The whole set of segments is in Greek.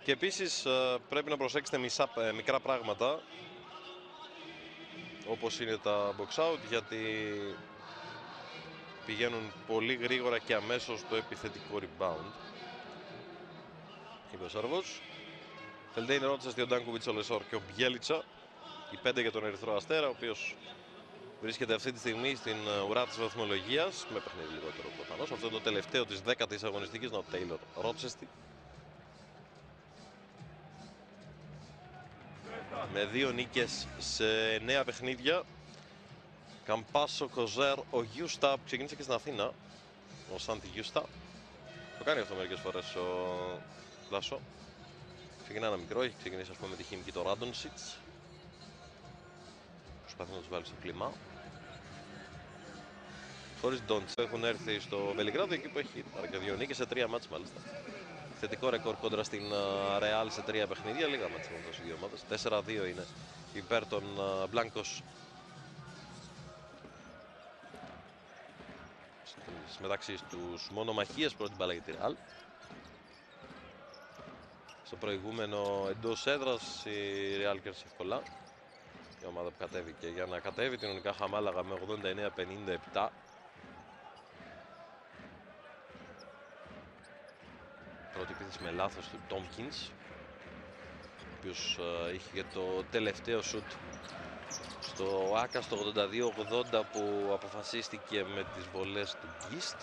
Και επίσης πρέπει να προσέξετε μικρά πράγματα, όπως είναι τα box out, γιατί πηγαίνουν πολύ γρήγορα και αμέσως στο επιθετικό rebound. Είπε ο Σέρβος. Φελντέιν, Ρότσεστη, ο Ντάνκοβιτς, ο Λεσόρ και ο Μπιέλιτσα. Οι 5 για τον Ερυθρό Αστέρα, ο οποίος βρίσκεται αυτή τη στιγμή στην ουρά της βαθμολογίας, με παιχνίδι λιγότερο προφανώς. Αυτό είναι το τελευταίο της 10ης αγωνιστικής, ο Τέιλορ Ρότσεστη. Με 2 νίκες σε 9 παιχνίδια. Καμπάσο, Κοζέρ, ο Γιούστα που ξεκίνησε και στην Αθήνα. Ο Σάντι Γιούστα. Το κάνει αυτό μερικές φορές ο Λάσο. Ξεκινά ένα μικρό, έχει ξεκινήσει ας πούμε με τη χημική το Ράντονσιτς. Προσπαθεί να τους βάλει στο κλίμα. Χωρίς Ντόντς έχουν έρθει στο Βελιγράδιο, εκεί που έχει πάρει και 2 νίκες σε 3 μάτς μάλιστα. Θετικό ρεκόρ κόντρα στην Ρεάλ σε 3 παιχνίδια, λίγα μάτς με αυτές οι δύο ομάδες. 4-2 είναι υπέρ των Μπλάνκος. Μεταξύ τους μονομαχίες πρώτη μπάλα για τη Ρεάλ. Στο προηγούμενο εντός έδρας η Ρεάλ κέρδισε εύκολα. Η ομάδα που κατέβηκε για να κατέβει την Ουνικά Χαμάλαγα με 89-57. Πρώτη επίθεση με λάθος του Τόμκινς, ο οποίος είχε και το τελευταίο σουτ στο Άκα στο 82-80 που αποφασίστηκε με τις βολές του Γκίστ.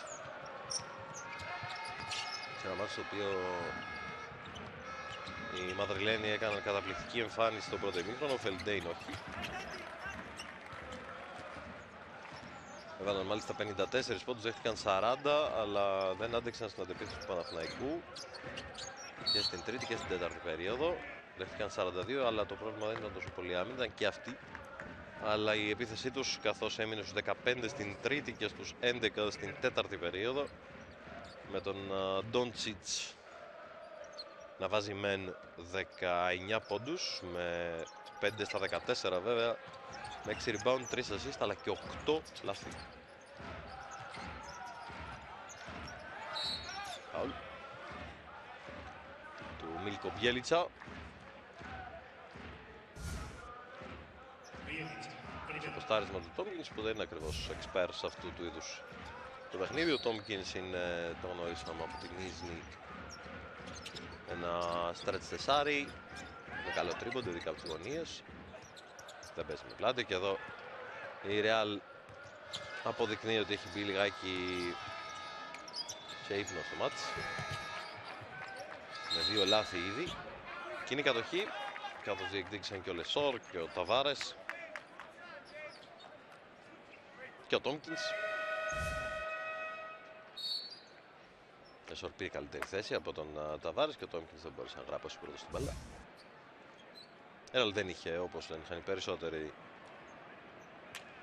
Σε ένα μάτι στο οποίο οι Μαδριλένοι έκαναν καταπληκτική εμφάνιση στο πρώτο ημίχρονο, ο Φελντέιν όχι. Έβαλαν μάλιστα 54 πόντους, δέχτηκαν 40, αλλά δεν άντεξαν στην αντεπίθεση του Παναθηναϊκού και στην τρίτη και στην τέταρτη περίοδο. Δέχτηκαν 42, αλλά το πρόβλημα δεν ήταν τόσο πολύ άμυνα, ήταν και αυτή. Αλλά η επίθεσή τους, καθώς έμεινε στους 15 στην τρίτη και στους 11 στην τέταρτη περίοδο, με τον Ντόντσιτς να βάζει μεν 19 πόντους, με 5 στα 14 βέβαια, με 6 rebound, 3 assist, αλλά και 8 λάθη. Φαουλ του Μίλκο Μπιέλιτσα. Το ποστάρισμα του Τόμκινς που δεν είναι ακριβώς expert σε αυτού του είδους το παιχνίδι. Ο Τόμκινς είναι, το γνωρίσαμε από την Ίσνη, ένα stretch τεσάρι με καλό τρίποντο, ειδικά από τις γωνίες. Δεν παίζει με πλάτη και εδώ η Real αποδεικνύει ότι έχει μπει λιγάκι σε ύπνο στο μάτς, με 2 λάθη ήδη. Κοινή κατοχή, καθώς διεκδίκησαν και ο Λεσόρ και ο Ταβάρες και ο Τόμκινς. Λεσόρ πήρε καλύτερη θέση από τον Ταβάρες και ο Τόμκινς δεν μπόρεσε να γράψει πρώτο στην μπάλα. Real δεν είχε, όπως δεν είχαν οι περισσότεροι,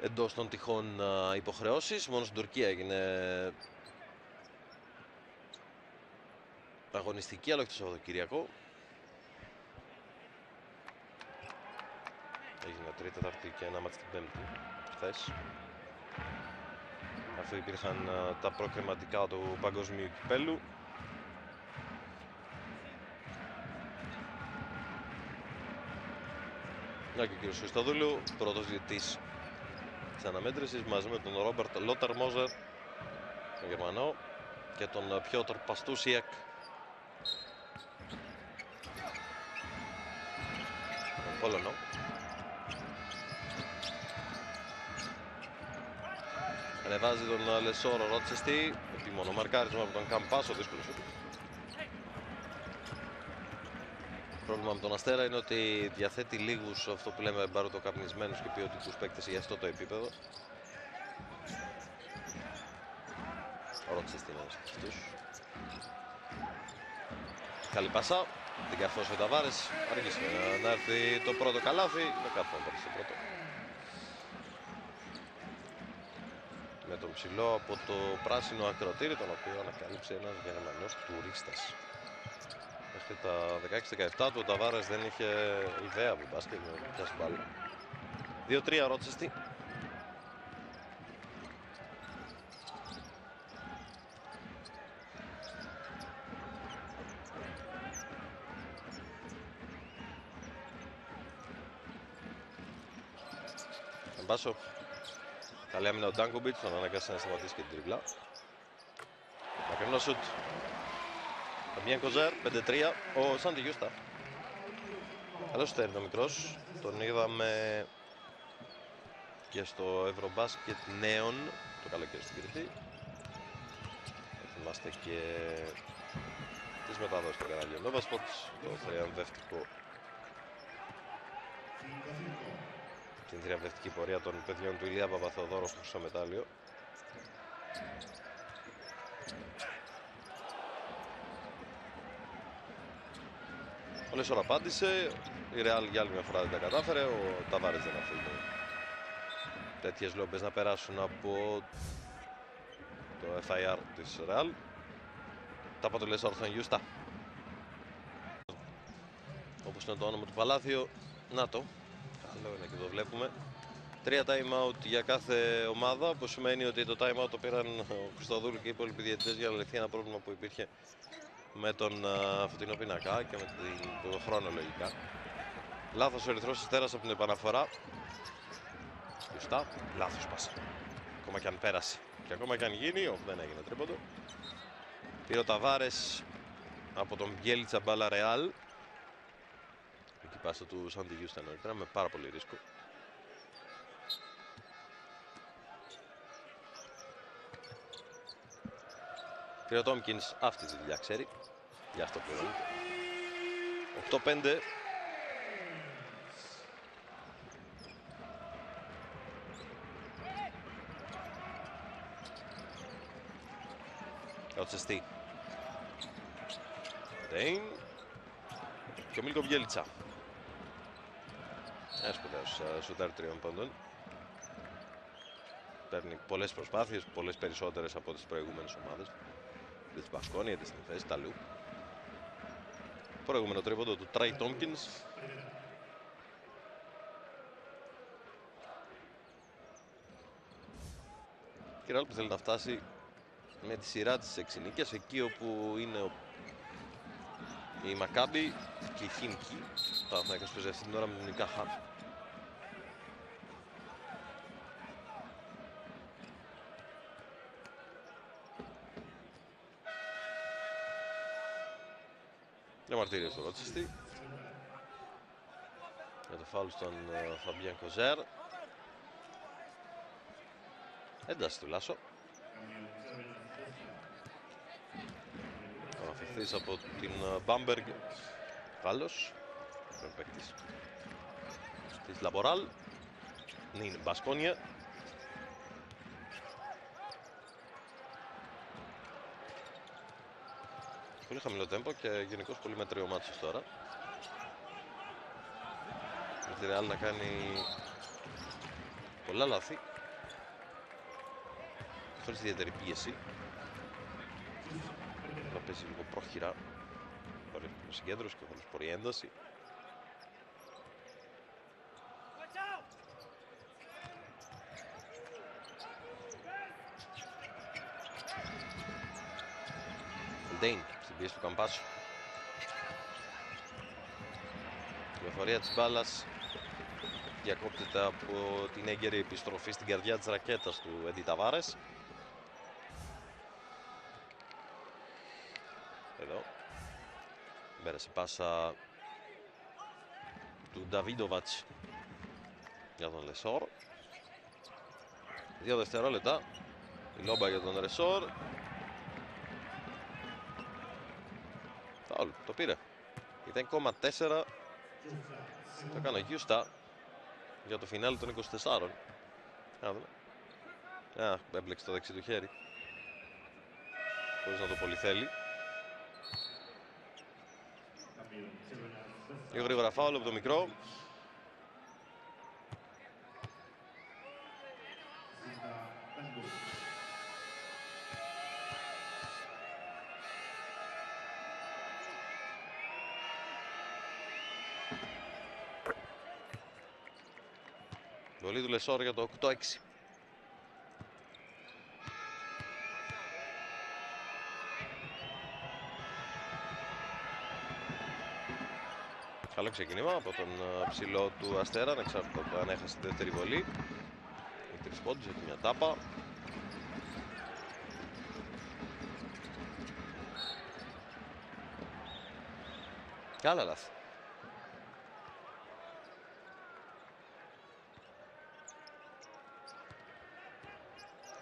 εντός των τυχών υποχρεώσεις. Μόνο στην Τουρκία έγινε αγωνιστική, αλλά όχι το Σαββατοκύριακο. Έγινε Τρίτη, Τετάρτη και ένα μάτς την Πέμπτη χθες, αφού υπήρχαν τα προκριματικά του Παγκοσμίου Κυπέλλου. Να και ο κύριος Χριστοδούλου, πρώτος διαιτητής της αναμέτρησης, μαζί με τον Ρόμπερτ Λότερ Μόζερ, τον Γερμανό, και τον Πιότρ Παστούσιακ, τον Πολωνό. Ανεβάζει τον Λεσόρ ο Ρότσεστη, επίμονο μαρκάρισμα από τον Καμπάσο, δύσκολο σούτ. Το πρόβλημα με τον Αστέρα είναι ότι διαθέτει λίγους, αυτό που λέμε, μπαρουτοκαπνισμένους και ποιοτικούς παίκτες για αυτό το επίπεδο. Ο Ρότσεστη είναι ένας από αυτούς. Καλή πάσα, την καρφώσει ο Ταβάρες, αργήσε να έρθει το πρώτο καλάθι, με κάτω να πάρει το πρώτο. Με τον ψηλό από το πράσινο ακροτήρι, τον οποίο ανακάλυψε ένας Γερμανός τουρίστας. Μέχρι τα 16-17 του ο Ταβάρες δεν είχε ιδέα από μπάσκετ, με πιάσει μπάλα. 2-3 Ρότσεστη. Καμπάσο. Καλή άμυνα ο Ντάνκομπιτς, τον αναγκάσει να σταματήσει και την τριπλά. Μακρινό σουτ. Φαμπιέν Κοζέρ, 5-3. Ο Σάντι Γιούστα. Καλώς στέρνει ο μικρός. Τον είδαμε και στο Ευρωμπάσκετ νέων το καλοκαίρι στην Κρήτη. Θυμάστε και τις μεταδόσεις του κανάλι Nova Sports, το θριαμβευτικό, την θριαμβευτική πορεία των παιδιών του Ηλία Παπαθεοδόρου στο χρυσό μετάλλιο. Ο Λεσόρ απάντησε, η Ρεάλ για άλλη μια φορά δεν τα κατάφερε, ο Ταβάρες δεν αφήνει τέτοιες λόμπες να περάσουν από το FIR της Ρεάλ. Τάπα το Λεσόρ στον Γιούστα. Όπως είναι το όνομα του Παλάθιο, να το, καλό είναι και το βλέπουμε. 3 time out για κάθε ομάδα, που σημαίνει ότι το time out το πήραν ο Χριστοδούλου και οι υπόλοιποι διαιτητές για να λυθεί ένα πρόβλημα που υπήρχε με τον φωτεινό πίνακα και με τον χρόνο λογικά. Λάθος ο Ερυθρός Αστέρας από την επαναφορά. Γιουστά, λάθος πάσα. Ακόμα και αν πέρασε και ακόμα και αν γίνει, όπου δεν έγινε τρίποντο. Πήρε ο Ταβάρες από τον Μπιέλιτσα μπάλα Ρεάλ. Εκεί πάσα του Σάντι Γιούστα νωρίτερα με πάρα πολύ ρίσκο. Πήρε ο Τόμκινς, αυτή τη δουλειά ξέρει. Γι' αυτό πληρώνεται. 8-5. Ο Τσεστή. Ντέιν. Και ο Μίλκο Μπιέλιτσα. Ένας σπουδαίος σουτάρ 3 πόντων. Παίρνει πολλές προσπάθειες, πολλές περισσότερες από τις προηγούμενες ομάδες. Της Μπασκόνια, της Νιφές, Ταλού. Προηγούμενο τρίποντο του Τράι Τόμκινς. Και Ρεάλ που θέλει να φτάσει με τη σειρά της 6 νίκες, εκεί όπου είναι η Μακάμπι και η Χίμκι. Τα Αθηναϊκός παίζει αυτή την ώρα με τον Νικάχα. Διαμαρτύρια στο Ρότσεστη. Για το φάουλ στον Φαμπιέν Κοζέρ. Ένταση του Λάσο. Θα αφαιθείς από την Μπάμπεργκ. Γάλλος. Παίκτης της Λαμποράλ. Νιν Μπασκόνια. Πολύ χαμηλό τέμπο και γενικώς πολύ μέτριο μάτσος τώρα. Με τη Ρεάλ να κάνει πολλά λάθη, χωρίς ιδιαίτερη πίεση. Να παίζει λίγο πρόχειρα, χωρίς συγκέντρωση και χωρίς πολύ ένταση. Ντέιν στην πίεση του Καμπάσου. Η εφορία της μπάλας διακόπτεται από την έγκαιρη επιστροφή στην καρδιά της ρακέτας του Έντι Ταβάρες. Εδώ πέρασε πάσα του Νταβίντοβατς για τον Λεσόρ. 2 δευτερόλεπτα η λόμπα για τον Λεσόρ. Φάουλ, το πήρε. 0,4 το έκανε ο Γιούστα για το φινάλι των 24. Έμπλεξε το δεξί του χέρι χωρίς να το πολύ θέλει. Λίγο γρήγορα φάουλ από το μικρό. Βολή του Λεσόρ για το 8-6. Καλό ξεκίνημα από τον ψηλό του Αστέρα, ανεξάρτητα από το αν έχασε τη δεύτερη βολή. 3 πόντους, έχει μια τάπα. Και άλλα λάθη.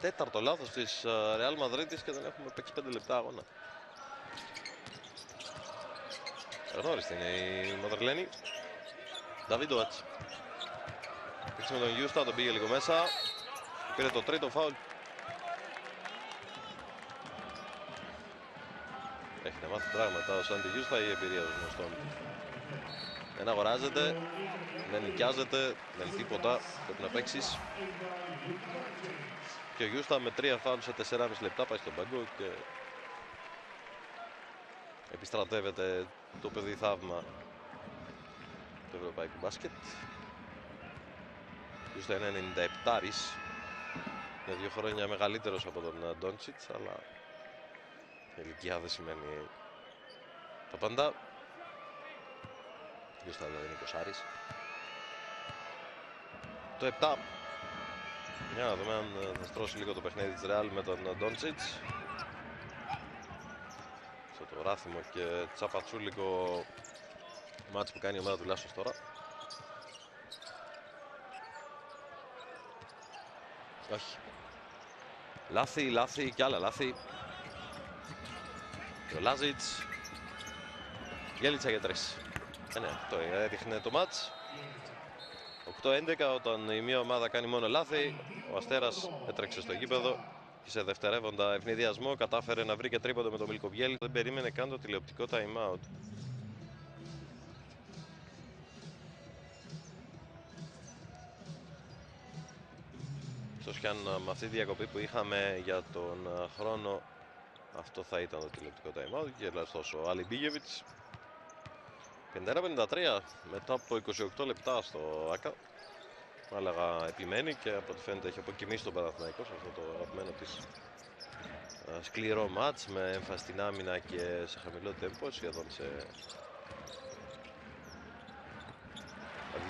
Τέταρτο λάθος της Real Μαδρίτης και δεν έχουμε παίξει 5 λεπτά αγώνα. Γνώριστη είναι η Μαδριλένη. Νταβίντοβατς. Παίξει με τον Γιούστα, τον πήγε λίγο μέσα. Πήρε το τρίτο φάουλ. Έχει να μάθει πράγματα ο Σάντι Γιούστα, η εμπειρία των γνωστών. Δεν αγοράζεται, δεν νοικιάζεται, δεν τίποτα. Πρέπει να παίξεις. Και ο Γιούστα με 3 φάουλ σε 4,5 λεπτά πάει στον πάγκο και επιστρατεύεται το παιδί θαύμα του ευρωπαϊκού μπάσκετ. Ο Γιούστα είναι 97'ης, είναι 2 χρόνια μεγαλύτερος από τον Ντόντσιτς, αλλά η ηλικία δεν σημαίνει τα πάντα. Ο Γιούστα δηλαδή είναι 20'ης. Το 7. Για να δούμε αν θα στρώσει λίγο το παιχνίδι της Real με τον Ντόντσιτς. Στο το ράθιμο και τσαπατσούλικο μάτς που κάνει η ομάδα του Λάσος τώρα. Όχι. Λάθη, λάθη και άλλα λάθη. Και ο Λάζιτς. Γέλιτσα για 3. Ναι, αυτό έδειχνε το μάτς. 8-11, όταν η μία ομάδα κάνει μόνο λάθη, ο Αστέρας έτρεξε στο γήπεδο και σε δευτερεύοντα ευνηδιασμό κατάφερε να βρει και τρίποντο με τον Μιλκοβιέλη. Δεν περίμενε καν το τηλεοπτικό time out. Ίσως κι αν με αυτή τη διακοπή που είχαμε για τον χρόνο, αυτό θα ήταν το τηλεοπτικό time out. Και ωστόσο ο Αλιμπίγεβιτς 51-53 μετά από 28 λεπτά στο ΆΚΑ. Άλλαγα επιμένει και από ό,τι φαίνεται έχει αποκοιμήσει τον Παναθηναϊκό σε αυτό το αγαπημένο της σκληρό μάτς, με έμφαση στην άμυνα και σε χαμηλό τέμπο, σχεδόν σε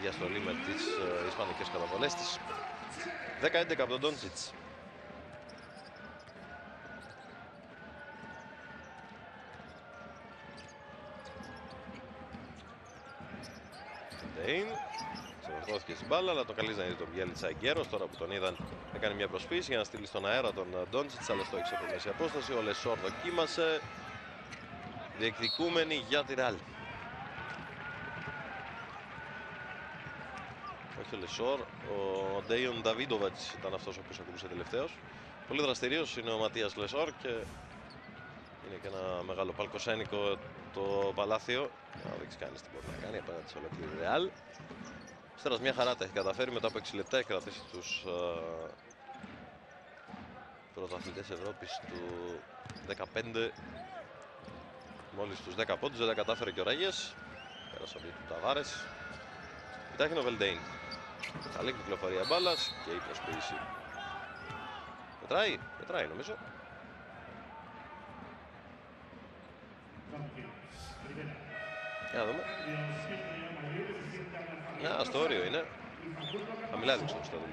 διαστολή με τις ισπανικές καταβολές της. 10-11 από τον Ντόντσιτς. Ξεδοθώθηκε στην μπάλα, αλλά το καλείς να είδε τον Μπιέλιτσα εγκαίρος. Τώρα που τον είδαν, έκανε μια προσποίηση για να στείλει στον αέρα τον Ντόντσιτς, αλλά στόχισε από μέση απόσταση. Ο Λεσόρ δοκίμασε. Διεκδικούμενη για τη Ρεάλ. Όχι ο Λεσόρ, ο Ντέιον Νταβίντοβατς ήταν αυτός ο οποίος ακούσε τελευταίος. Πολύ δραστηριός είναι ο Ματίας Λεσόρ και είναι και ένα μεγάλο παλκοσένικο το παλάθιο. Να δείξει κανείς τι μπορεί να κάνει απέναντι σε ολόκληρη Ρεάλ. Αστέρας μια χαρά τα έχει καταφέρει, μετά από 6 λεπτά έχει κρατήσει τους πρωταθλητές Ευρώπης του 15 μόλις τους 10 πόντους. Δεν τα κατάφερε και ο Ράγιες. Πέρασε από του Ταβάρες. Κοιτάχει ο Βελντέιν. Καλή κυκλοφορία μπάλας και η προσποίηση. Πετράει νομίζω. Για να δούμε. Στο όριο είναι. Χαμηλά έδειξε το στάδιο.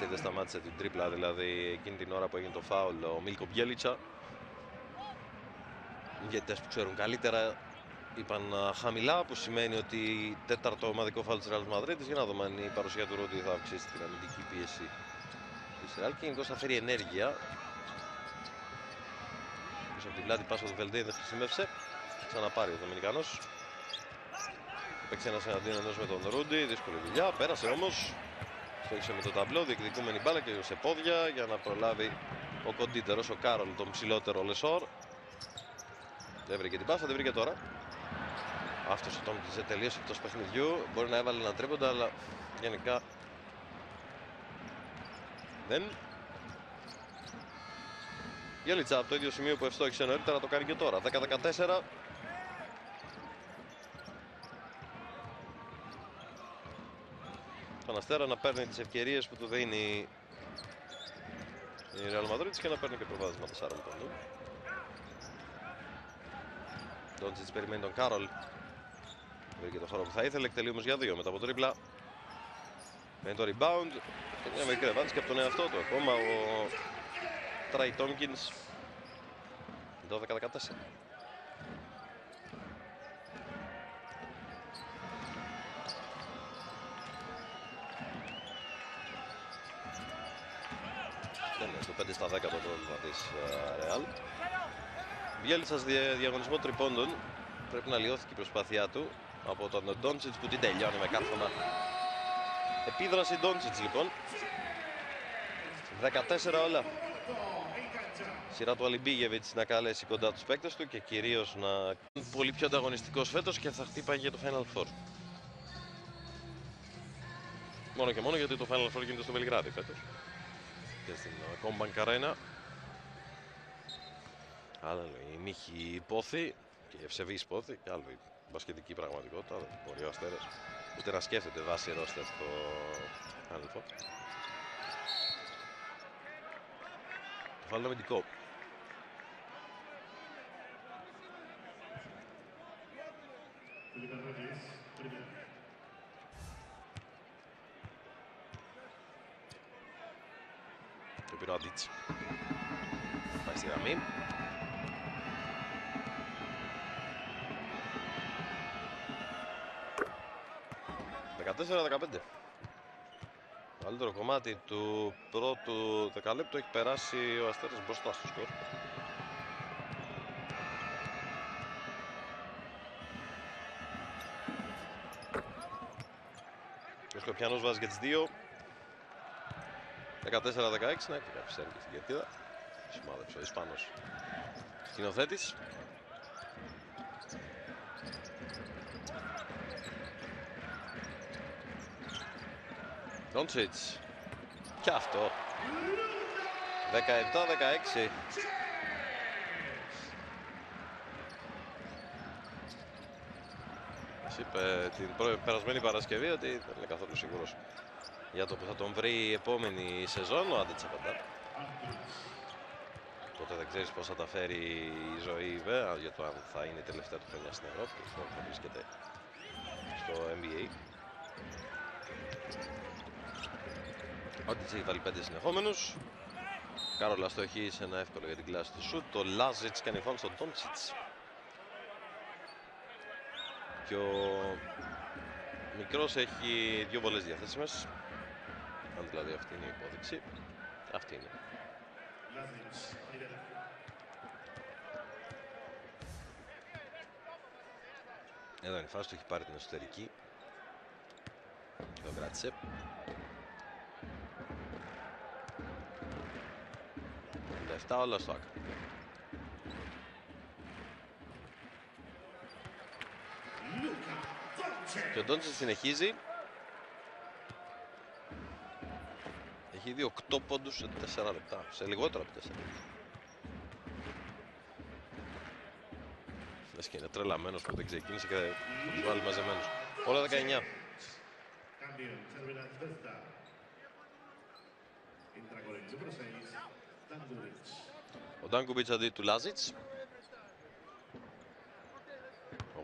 Δεν σταμάτησε την τρίπλα, δηλαδή εκείνη την ώρα που έγινε το φάουλ ο Μίλκο Μπιέλιτσα. Οι διαιτητές που ξέρουν καλύτερα είπαν χαμηλά, που σημαίνει ότι τέταρτο ομαδικό φάουλ της Ρεάλ Μαδρίτης. Για να δούμε αν η παρουσία του Ρούντι θα αυξήσει την αμυντική πίεση της Ρεάλ και γενικώς θα φέρει ενέργεια. Πίσω από την πλάτη πάσα του Βελντέιν δεν χρησιμεύσε. Ξαναπάρει ο Δομινικανός. Παίξει ένας εναντίον ενός με τον Ρούντι. Δύσκολη δουλειά. Πέρασε όμως. Στόχισε με το ταμπλό. Διεκδικούμενη μπάλα και σε πόδια για να προλάβει ο κοντύτερος, ο Κάρολ, τον ψηλότερο Λεσόρ. Δεν βρήκε την πάσα, δεν βρήκε τώρα. Αυτός ο Τόμκιτς τελείωσε εκτός παιχνιδιού. Μπορεί να έβαλε ένα τρίποντα, αλλά γενικά δεν. Γέλιτσα από το ίδιο σημείο που ευστόχισε νωρίτερα το κάνει και τώρα. 10-14. Τον Αστέρα να παίρνει τις ευκαιρίες που του δίνει η Real Madrid και να παίρνει και προβάδισμα 4 πόντων. Ντόντσιτς περιμένει τον Κάρολ. Βρήκε το χώρο που θα ήθελε. Εκτελεί όμως για 2 μετά από τρίπλα. Με το rebound και μια μικρή απάντηση και από τον εαυτό του ακόμα ο Τρέι Τόμκινς. 12-14. Το 5 στα 10 το πρόβλημα της Real. Μπιέλισσας διαγωνισμό τριπώντων. Πρέπει να λιώθηκε η προσπάθειά του από τον Ντόντσιτς που την τελειώνει με κάρφωνα. Επίδραση Ντόντσιτς λοιπόν. 14 όλα. Σειρά του Αλιμπίγεβιτς να καλέσει κοντά τους παίκτες του και κυρίως να είναι πολύ πιο ανταγωνιστικός φέτος και θα χτύπαγε για το Final Four. Μόνο και μόνο γιατί το Final Four γίνεται στο Βελιγράδι φέτος. Και στην Combank Arena. Άλλο η μύχη πόθη και η ευσεβής πόθη και άλλο η μπασκετική πραγματικότητα. Δεν μπορεί ο Αστέρας ούτε να σκέφτεται βάση ρόστερ στο Final Four. Το φάουλ αμυντικό. Το πήρε ο Αντίτς. Πάει στη γραμμή. 14-15. Το καλύτερο κομμάτι του πρώτου δεκαλέπτου έχει περάσει ο Αστέρας μπροστά στο σκορ. Ο Σκοπιανός βάζει και τις δύο. 14-16, ναι, και καθυστέρησε και στην κερκίδα. Σημάδεψε ο Ισπανός σκηνοθέτης. Ντόντσιτς. Και αυτό. 17-16. Μας είπε την περασμένη Παρασκευή ότι δεν είναι καθόλου σίγουρος για το που θα τον βρει η επόμενη σεζόν. Ο Άντετς απαντά. Τότε δεν ξέρεις πώς θα τα φέρει η ζωή βέβαια, για το αν θα είναι η τελευταία του χρονιά στην Ευρώπη και θα βρίσκεται στο NBA. Ο Άντετς έχει βάλει 5 συνεχόμενους. Κάρολ αστοχή σε ένα εύκολο για την κλάση του σουτ. Το Λάζιτς κάνει φάουλ στον Ντόντσιτς. Και ο μικρός έχει 2 βολές διαθέσιμες. Αν δηλαδή αυτή είναι η υπόδειξη. Αυτή είναι. Εδώ είναι η φάση του, έχει πάρει την εσωτερική. Το κράτησε. Όλα στο άκρο. Και ο Ντόντσιτς συνεχίζει. Έχει ήδη 8 πόντους σε 4 λεπτά. Σε λιγότερο από 4 λεπτά. Λες και είναι τρελαμένος που δεν ξεκίνησε και θα τους βάλει μαζεμένους. Όλα 19. Ο Ντάνκουμπιτς αντί του Λάζιτς.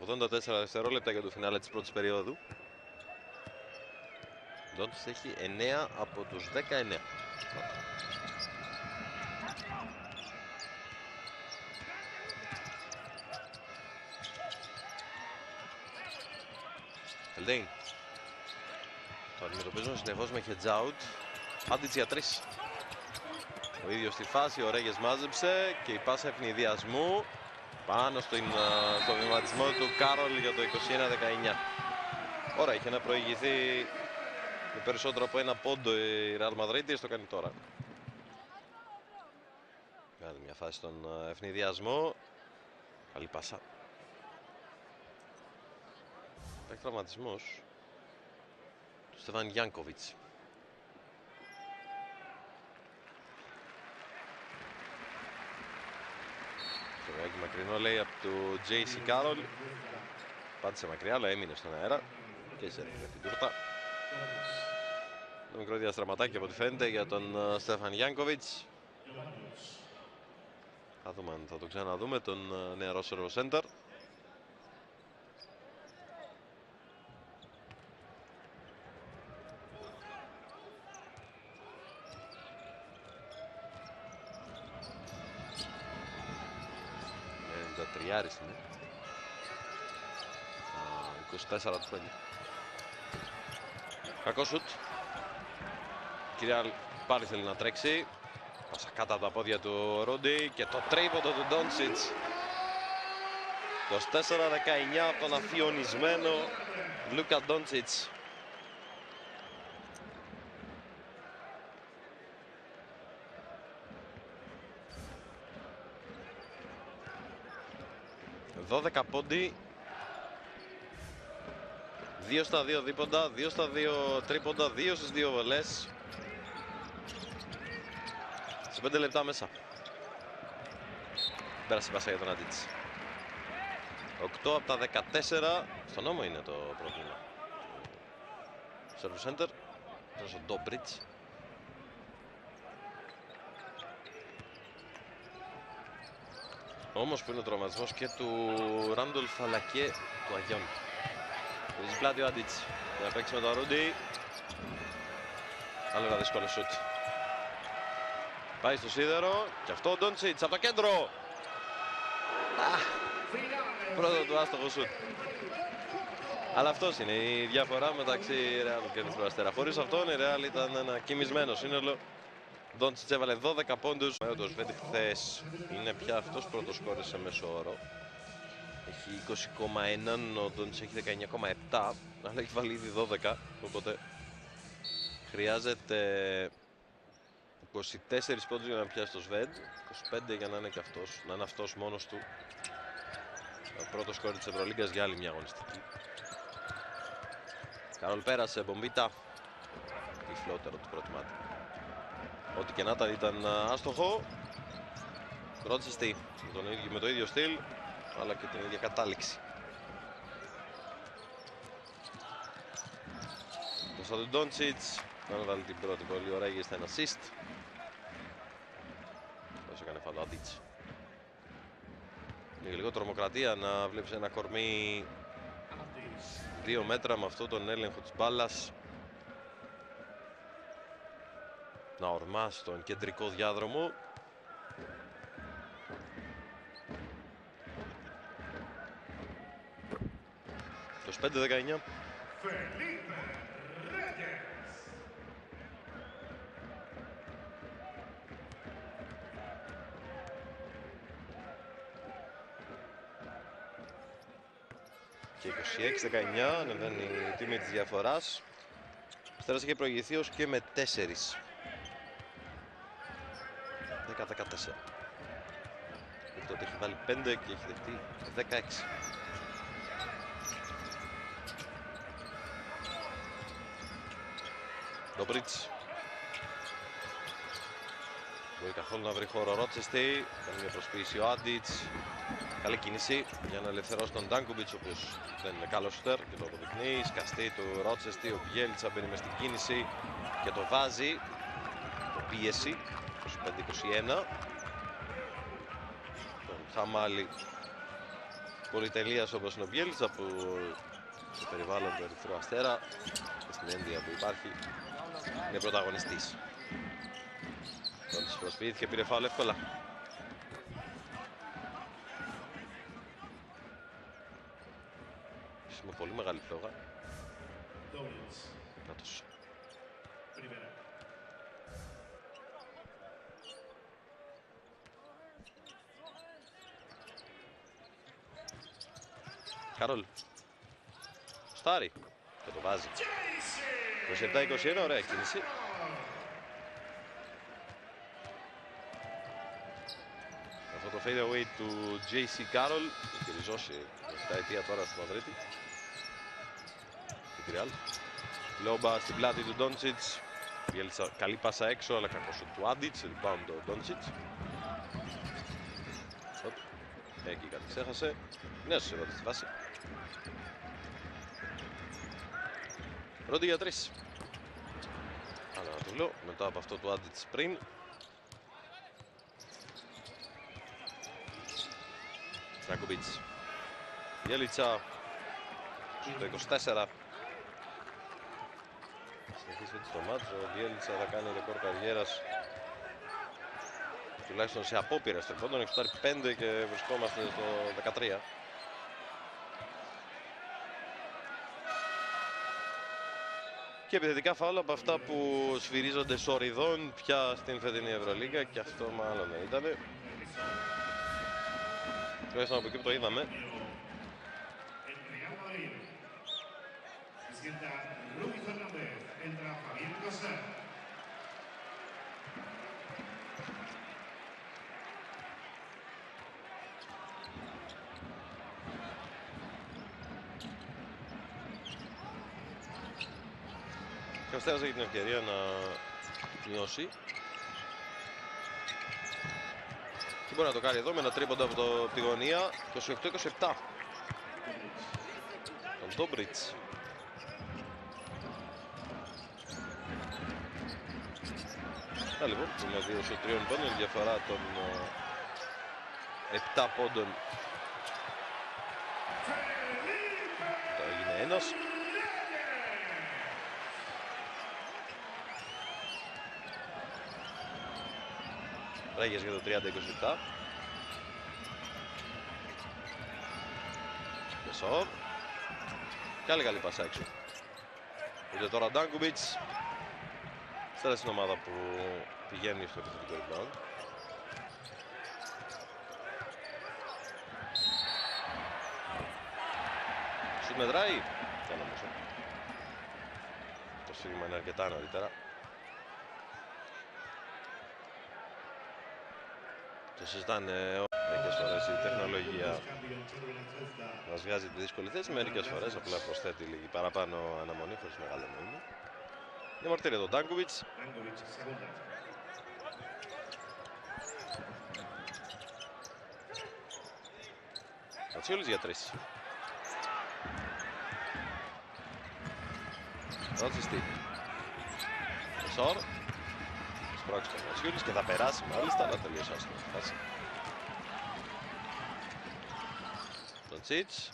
84 δευτερόλεπτα για το φινάλε της πρώτης περίοδου. Ο Ντόντσιτς έχει 9 από τους 19. Ελντέιν. Το αντιμετωπίζουν συνεχώς με hedge out. Άντιτς για 3. Ο ίδιος στη φάση, ο Ρέγες μάζεψε και η πάσα ευνηδιασμού πάνω στο βηματισμό του Κάρολ για το 21-19. Ωραία, είχε να προηγηθεί με περισσότερο από 1 πόντο η Real Madrid, το κάνει τώρα. Κάνει μια φάση στον ευνηδιασμό. Καλή πάσα. Υπάρχει τραυματισμός του Στεφάν Γιάνκοβιτς. Σοβιάκι μακρινό λέει από του JC Carroll. Πάτησε μακριά αλλά έμεινε στον αέρα και σε την τούρτα. Το μικρό διαστραματάκι από ό,τι φαίνεται για τον Στέφαν Γιάνκοβιτς. Θα δούμε αν θα το ξαναδούμε τον νεαρό Σέρβο Σέντερ. 33 είναι. 24 του πέντε. Κακό σουτ. Κυριάλ πάλι θέλει να τρέξει. Πάσα κάτω από τα πόδια του Ρούντι και το τρίποντο του Ντόντσιτς. 24-19 από τον αφιονισμένο Λούκα Ντόντσιτς. Δώδεκα πόντι. 2 στα 2 δίποντα, 2 στα 2 τρίποντα, 2 στις 2 βολές. Σε 5 λεπτά μέσα. Πέρασε η πάσα για τον Αντίτς. 8 από τα 14. Στον νόμο είναι το πρόβλημα. Serve center. Προς τον Ντόμπριτς. Όμως που είναι ο τραυματισμός και του Ράντολφ αλλά και του Αγιών. Βρίσκει πλάτη ο Αντίτς. Για να παίξει με τον Ρούντι. Άλλο ένα δύσκολο σουτ. Πάει στο σίδερο και αυτό ο Ντόντσιτς από το κέντρο. Πρώτο του άστοχο σουτ. Αλλά αυτός είναι η διαφορά μεταξύ Real και του Αστέρα. Χωρίς αυτόν η Real ήταν ένα κοιμισμένο σύνολο. Ντόντσιτς έβαλε 12 πόντους. Ο Σβέντ χθες είναι πια αυτός πρώτος σκόρερ σε μέσο όρο. Έχει 20,1, ο Ντόντσιτς έχει 19,7, αλλά έχει βάλει ήδη 12, οπότε χρειάζεται 24 πόντους για να πιάσει το Σβέντ, 25 για να είναι και αυτός, να είναι αυτός μόνος του. Ο πρώτος σκόρερ της Ευρωλίγκας για άλλη μια αγωνιστική. Καρόλ πέρασε, Μπομπίτα, η φλότερο του πρώτου μάτι. Ό,τι και να ήταν άστοχο. Ρότσεστη με το ίδιο στυλ, αλλά και την ίδια κατάληξη. Το Ντόντσιτς να βάλει την πρώτη πολύ ωραία για ένα assist. Όσο έκανε φάουλ ο Αντίτς. Λίγο τρομοκρατία να βλέπεις ένα κορμί 2 μέτρα με αυτό τον έλεγχο της μπάλας να ορμά στον κεντρικό διάδρομο. Το 5-19. Και 26-19 ανεβαίνει η τιμή της διαφοράς. Ο Αστέρας είχε προηγηθεί ως και με 4. 10-14. Τότε έχει βάλει 5 και έχει δεχτεί 16. Ντόμπριτς. Μπορεί καθόλου να βρει χώρο Ρότσεστη. Κάνει μια προσποίηση ο Άντιτς. Καλή κίνηση για να ελευθερώσει τον Ντάνκουμπιτς, ο οποίος δεν είναι καλός σουτέρ και το αποδεικνύει. Σκαστή του Ρότσεστη, ο Μπιέλτσα μπαίνει μες στην κίνηση και το βάζει. Το πίεση, 25-21. Τον Χαμάλι πολυτελείας όπως είναι ο Μπιέλτσα, που στο περιβάλλον του Ερυθρού Αστέρα και στην ένδυα που υπάρχει είναι πρωταγωνιστής. Τον προσποιήθηκε, πήρε φάουλ εύκολα. Με πολύ μεγάλη φλόγα. Νάτος. Καρόλ. Στάρι. Και το βάζει. 27-21, ωραία κίνηση. Αυτό το fade away του JC Carroll. Έχει ριζώσει 7 ετία τώρα στη Μαδρίτη. Λόμπα στην πλάτη του Ντόντσιτς. Καλή πάσα έξω, αλλά κακό σουτ του Άντιτς. Rebound το Ντόντσιτς. Εκεί κάτι ξέχασε. Νέος σίγουρα στη βάση. Ρόντι για 3. Άλλο ένα τουβλό μετά από αυτό του Άντιτς πριν. Στρακουμπίτς. Γέλιτσα στο 24. Συνεχίσει έτσι το μάτς, ο Μπιέλτσα θα κάνει ρεκόρ καριέρας τουλάχιστον σε απόπειρες τριπώντων. Έχει φτάσει 5 και βρισκόμαστε στο 13. Και επιθετικά φάουλ από αυτά που σφυρίζονται σοριδών πια στην φετινή Ευρωλίγκα, και αυτό μάλλον δεν ήταν. Τουλάχιστον από εκεί που το είδαμε. Και ο Στέας έχει την ευκαιρία να μειώσει. Και μπορεί να το κάνει εδώ με ένα τρίποντο από τη γωνία. 28-27. Τον Ντόμπριτς. Λοιπόν, με 2-3 πόντων, η διαφορά των 7 πόντων έγινε ένας. Ρέγες για το 30-27. Λεσόρ. Και άλλη καλή πάσα έξω. Ούτε τώρα Ντάνκουμπιτς. Στέλνει στην ομάδα που πηγαίνει στο επιθετικό rebound. Σουτ μετράει. Δεν νομίζω. Το σφύριγμα είναι αρκετά νωρίτερα. Το συζητάνε μερικές φορές, η τεχνολογία μας βγάζει τη δύσκολη θέση, μερικές φορές απλά προσθέτει λίγη παραπάνω αναμονή χωρίς μεγάλο νόημα. Διαμαρτύρεται τον Ντάνκουβιτς. Ρατσιόλης για 3. Ρατσιστή. Μεσόρ. Σπρώξει τον Ρατσιόλης και θα περάσει μάλιστα, αλλά τελείωσε άστοχη φάση. Τον Τσίτς.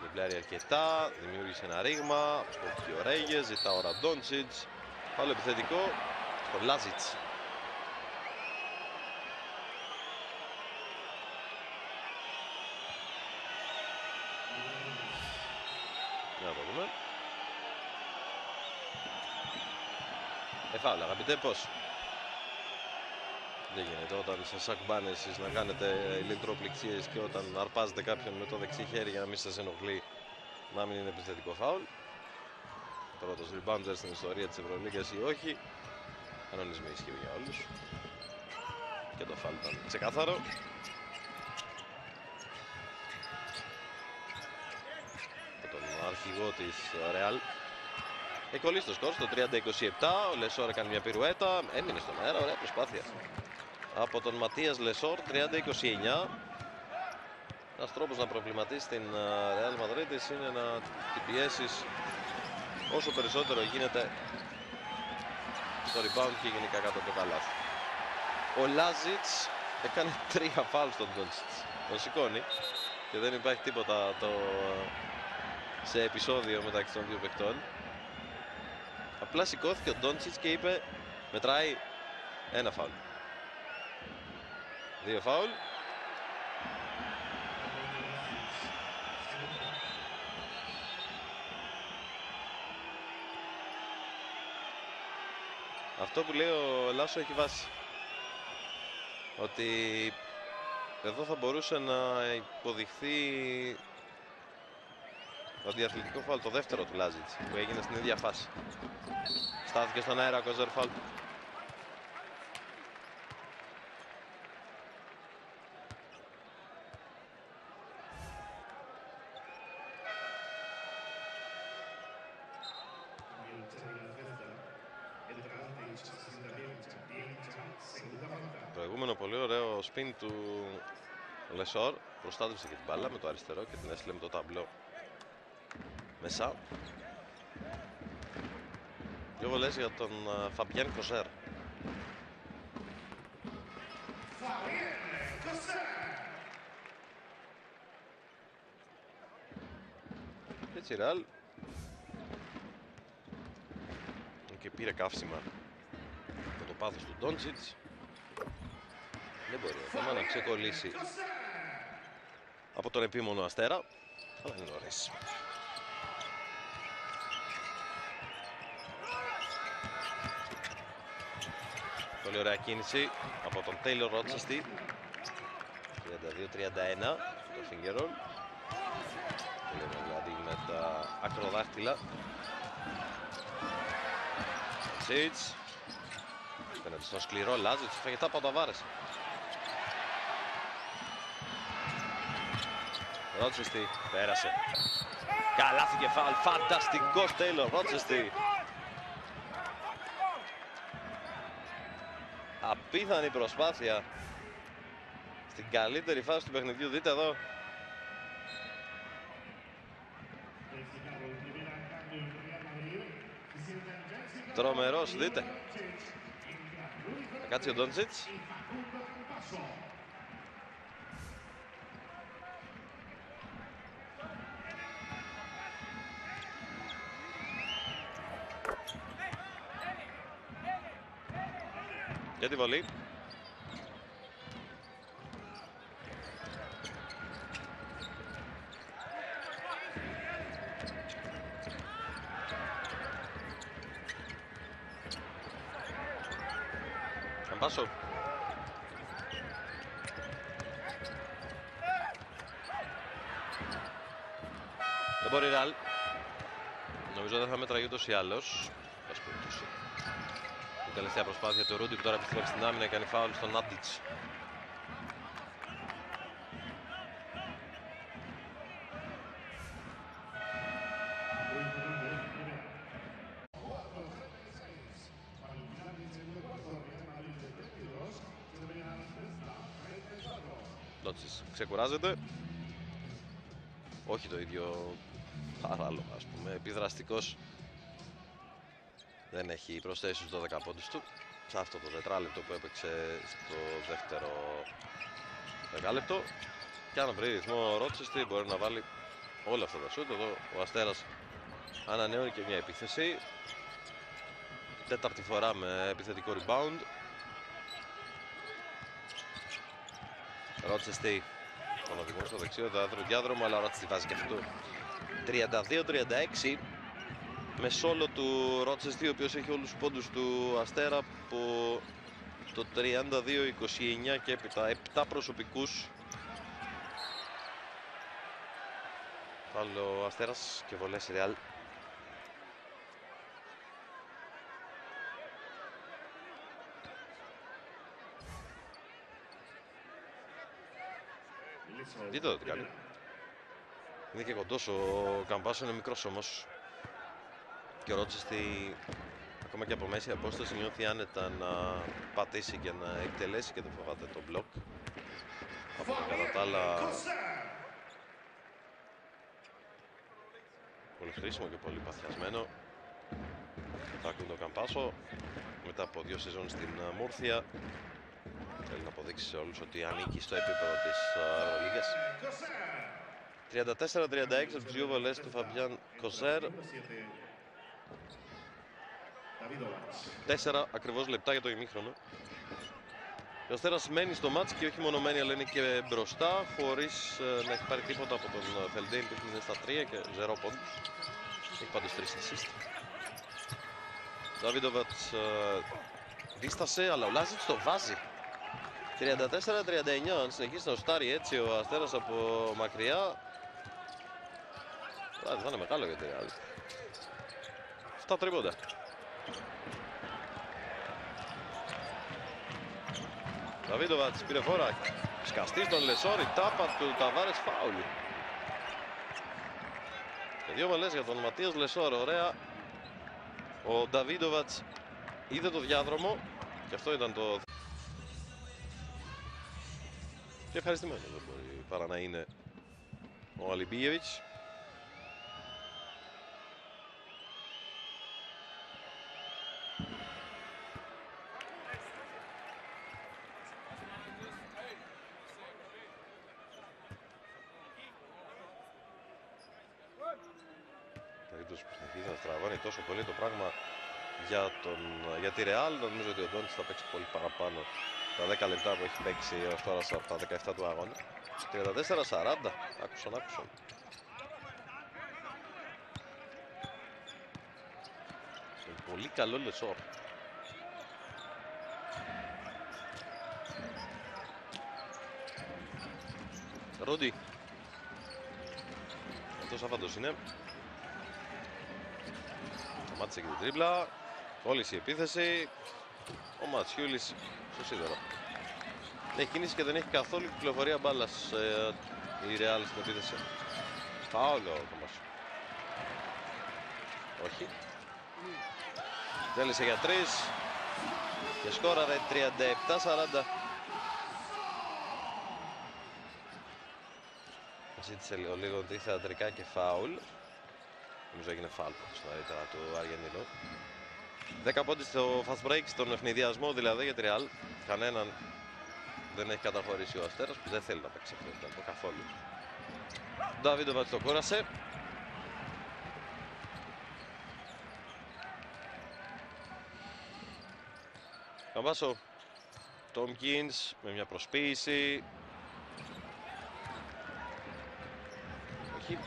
Διπλάρει αρκετά, δημιούργησε ένα ρήγμα. Όχι ο Ρέγες, ζητά ο Ραντόντσιτς. Πάλι επιθετικό στον Λάζιτς. Να το δούμε. Φάουλ, αγαπητέ, πώς. Δεν γίνεται όταν σας ακουμπάνε εσείς να κάνετε ηλεκτροπληξίες και όταν αρπάζετε κάποιον με το δεξί χέρι για να μην σας ενοχλεί να μην είναι επιθετικό φάουλ. Πρώτος rebounder στην ιστορία της Ευρωλίγκας ή όχι. Κανονισμοί ισχύουν για όλους. Και το φάουλ ήταν ξεκάθαρο. Από τον αρχηγό της Real. Έχει κολλήσει το σκορ στο 30-27. Ο Λεσόρ έκανε μια πυρουέτα. Έμεινε στον αέρα. Ωραία προσπάθεια από τον Ματίας Λεσόρ. 30-29. Ένας τρόπος να προβληματίσει την Real Madrid είναι να την πιέσεις όσο περισσότερο γίνεται στο rebound και γενικά κάτω από το καλάθι. Ο Λάζιτς έκανε 3 φάουλ στον Ντόντσιτς. Τον σηκώνει και δεν υπάρχει τίποτα σε επεισόδιο μεταξύ των δύο παιχτών. Απλά σηκώθηκε ο Ντόντσιτς και είπε μετράει 1 φάουλ. 2 φάουλ. Αυτό που λέει ο Λάσο έχει βάση. Ότι εδώ θα μπορούσε να υποδειχθεί αντιαθλητικό φάουλ, το δεύτερο του Λάζιτς, που έγινε στην ίδια φάση. Στάθηκε στον αέρα Κοζέρ φάουλ. Προηγούμενο πολύ ωραίο spin του Λεσόρ. Προστάτευσε και την μπάλα με το αριστερό και την έστειλε με το ταμπλό μέσα. Δύο βολές για τον Φαμπιέν Κοζέρ. Έτσι η Ρεάλ και πήρε καύσιμα με το πάθος του Ντόντσιτς. Δεν μπορεί ακόμα να ξεκολλήσει από τον επίμονο Αστέρα, αλλά είναι νωρίς. Πολύ ωραία κίνηση από τον Τέιλορ Ρότσεστη. 32-31 το finger roll. Δηλαδή με τα ακροδάχτυλα. Τσίτς. Φαίνεται στον σκληρό Λάζιτς, φάγε τα Ταβάρες. Ρότσεστη πέρασε. Καλάθι και φάουλ, φανταστικός Τέιλορ Ρότσεστη. Απίθανη προσπάθεια στην καλύτερη φάση του παιχνιδιού. Δείτε εδώ. Τρομερός, δείτε. Θα κάτσει ο Ντόντσιτς. Για τη βολή. Καμπάσο. Δεν μπορεί Ραλ. Νομίζω δεν θα μέτραγε ούτως ή άλλως. Η τελευταία προσπάθεια του Ρούντι που τώρα επιστρέφει στην άμυνα, κάνει φάουλ στον Άντιτς. Ντόντσιτς ξεκουράζεται. Όχι το ίδιο παράλογο, ας πούμε, επιδραστικός. Δεν έχει προσθέσει στους 12 πόντους του σε αυτό το τετράλεπτο που έπαιξε στο δεύτερο δεκάλεπτο. Και αν βρει ρυθμό Ρότσεστη μπορεί να βάλει όλα αυτά τα σούτ. Εδώ ο Αστέρας ανανεώνει και μια επίθεση. Τέταρτη φορά με επιθετικό rebound. Ρότσεστη τον οδηγούν στο δεξιό διάδρομο, αλλά ο Ρότσεστη βάζει και αυτό. 32-36. Με σόλο του Ρότσεστη, ο οποίος έχει όλους τους πόντους του Αστέρα από το 32-29 και έπειτα 7 προσωπικούς. Πάλι ο Αστέρας και βολές Ρεάλ. Δείτε εδώ τι κάνει. Είναι και κοντός ο Καμπάσο, είναι μικρός όμως. Και ο Ρότσεστη ακόμα και από μέση απόσταση νιώθει άνετα να πατήσει και να εκτελέσει και δεν φοβάται το μπλοκ. Από τα κατά τα άλλα πολύ χρήσιμο και πολύ παθιασμένο. Θα ακούν τον Καμπάσο μετά από 2 σεζόν στην Μούρθια. Θέλει να αποδείξει σε όλους ότι ανήκει στο επίπεδο της Ευρωλίγκας. 34-36 από τις 2 βολές του Φαμπιάν Κοζέρ. 4 ακριβώς λεπτά για το ημίχρονο. Ο Αστέρας μένει στο μάτς και όχι μόνο μένει, αλλά είναι και μπροστά, χωρίς να έχει πάρει τίποτα από τον Φελντέιν που είναι στα 3 και 0 πόντους. Έχει πάντως 3 assist. Νταβίδοβατς δίστασε, αλλά ο Λάζιτς το βάζει. 34-39, αν συνεχίσει να σουτάρει έτσι ο Αστέρας από μακριά, θα είναι μεγάλο για τη Ρεάλ. 7 τρίποντα. Νταβίδοβατς πήρε φόρα, σκαστεί στον Λεσόρι, τάπα του Ταβάρες, φάουλ. Και 2 βολές για τον Ματίας Λεσόρ, ωραία. Ο Νταβίδοβατς είδε το διάδρομο και αυτό ήταν το... Και ευχαριστημένο, δεν μπορεί παρά να είναι ο Αλιμπίεβιτς. Περίπτωση που συνεχίζει να στραβώνει τόσο πολύ το πράγμα για τη Real. Νομίζω ότι ο Ντόνιτς θα παίξει πολύ παραπάνω τα 10 λεπτά που έχει παίξει έως τώρα στα 17 του αγώνα. 34-40. Άκουσαν. Πολύ καλό Λεσόρ. Ρόντι. Αυτός άβαντος είναι. Σταμάτησε και την τρίπλα. Όλης η επίθεση. Ο Ματσιούλης στο σίδερο. Έχει κίνηση και δεν έχει καθόλου κυκλοφορία μπάλας η Real στην επίθεση. Φάουλο ο Τόμας. Όχι. Τέλεισε για 3 και σκόραρε 37-40. Ζήτησε λίγο ότι θεατρικά και φάουλ. Νομίζω έγινε φάουλ νωρίτερα του Αργεντινού. 10 πόντοι στο fast break, στον ευνηδιασμό δηλαδή για τη Real. Κανέναν δεν έχει καταχωρήσει ο Αστέρας που δεν θέλει να παίξει αυτό το tempo καθόλου. Ο Νταβίντοβιτς το κούρασε. Καμπάσο. Τόμκινς με μια προσποίηση. Όχι.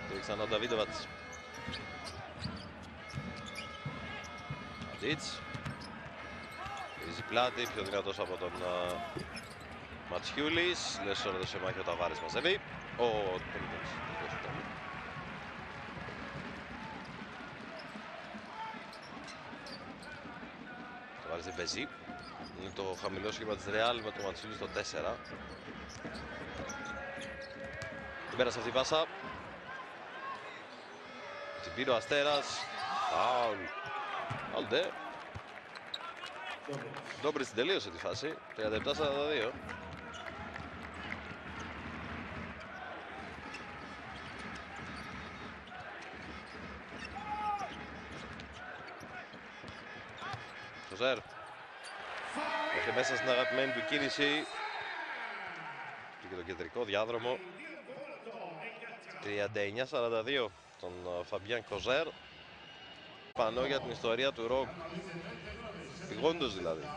Και ξανά ο Νταβίντοβιτς. Αντίτς. Γυρίζει πλάτη, πιο δυνατός από τον Ματσιούλης. Λεσόρ έδωσε μάχη, ο Ταβάρης μαζεύει. Ο Ταβάρης δεν παίζει. Είναι το χαμηλό σχήμα της Real με το Ματσιούλη στο 4. Δεν πέρασε αυτή η πάσα. Την πήρε ο Αστέρας. Φάουλ. Αλντε. Ντόμπριτς την τελείωσε τη φάση. 37-42. Σοζέρ. Έχει μέσα στην αγαπημένη του κίνηση και το κεντρικό διάδρομο. 39-42 τον Φαμπιάν Κοζέρ. Πανώ για την ιστορία του ροκ. Πηγόντως δηλαδή.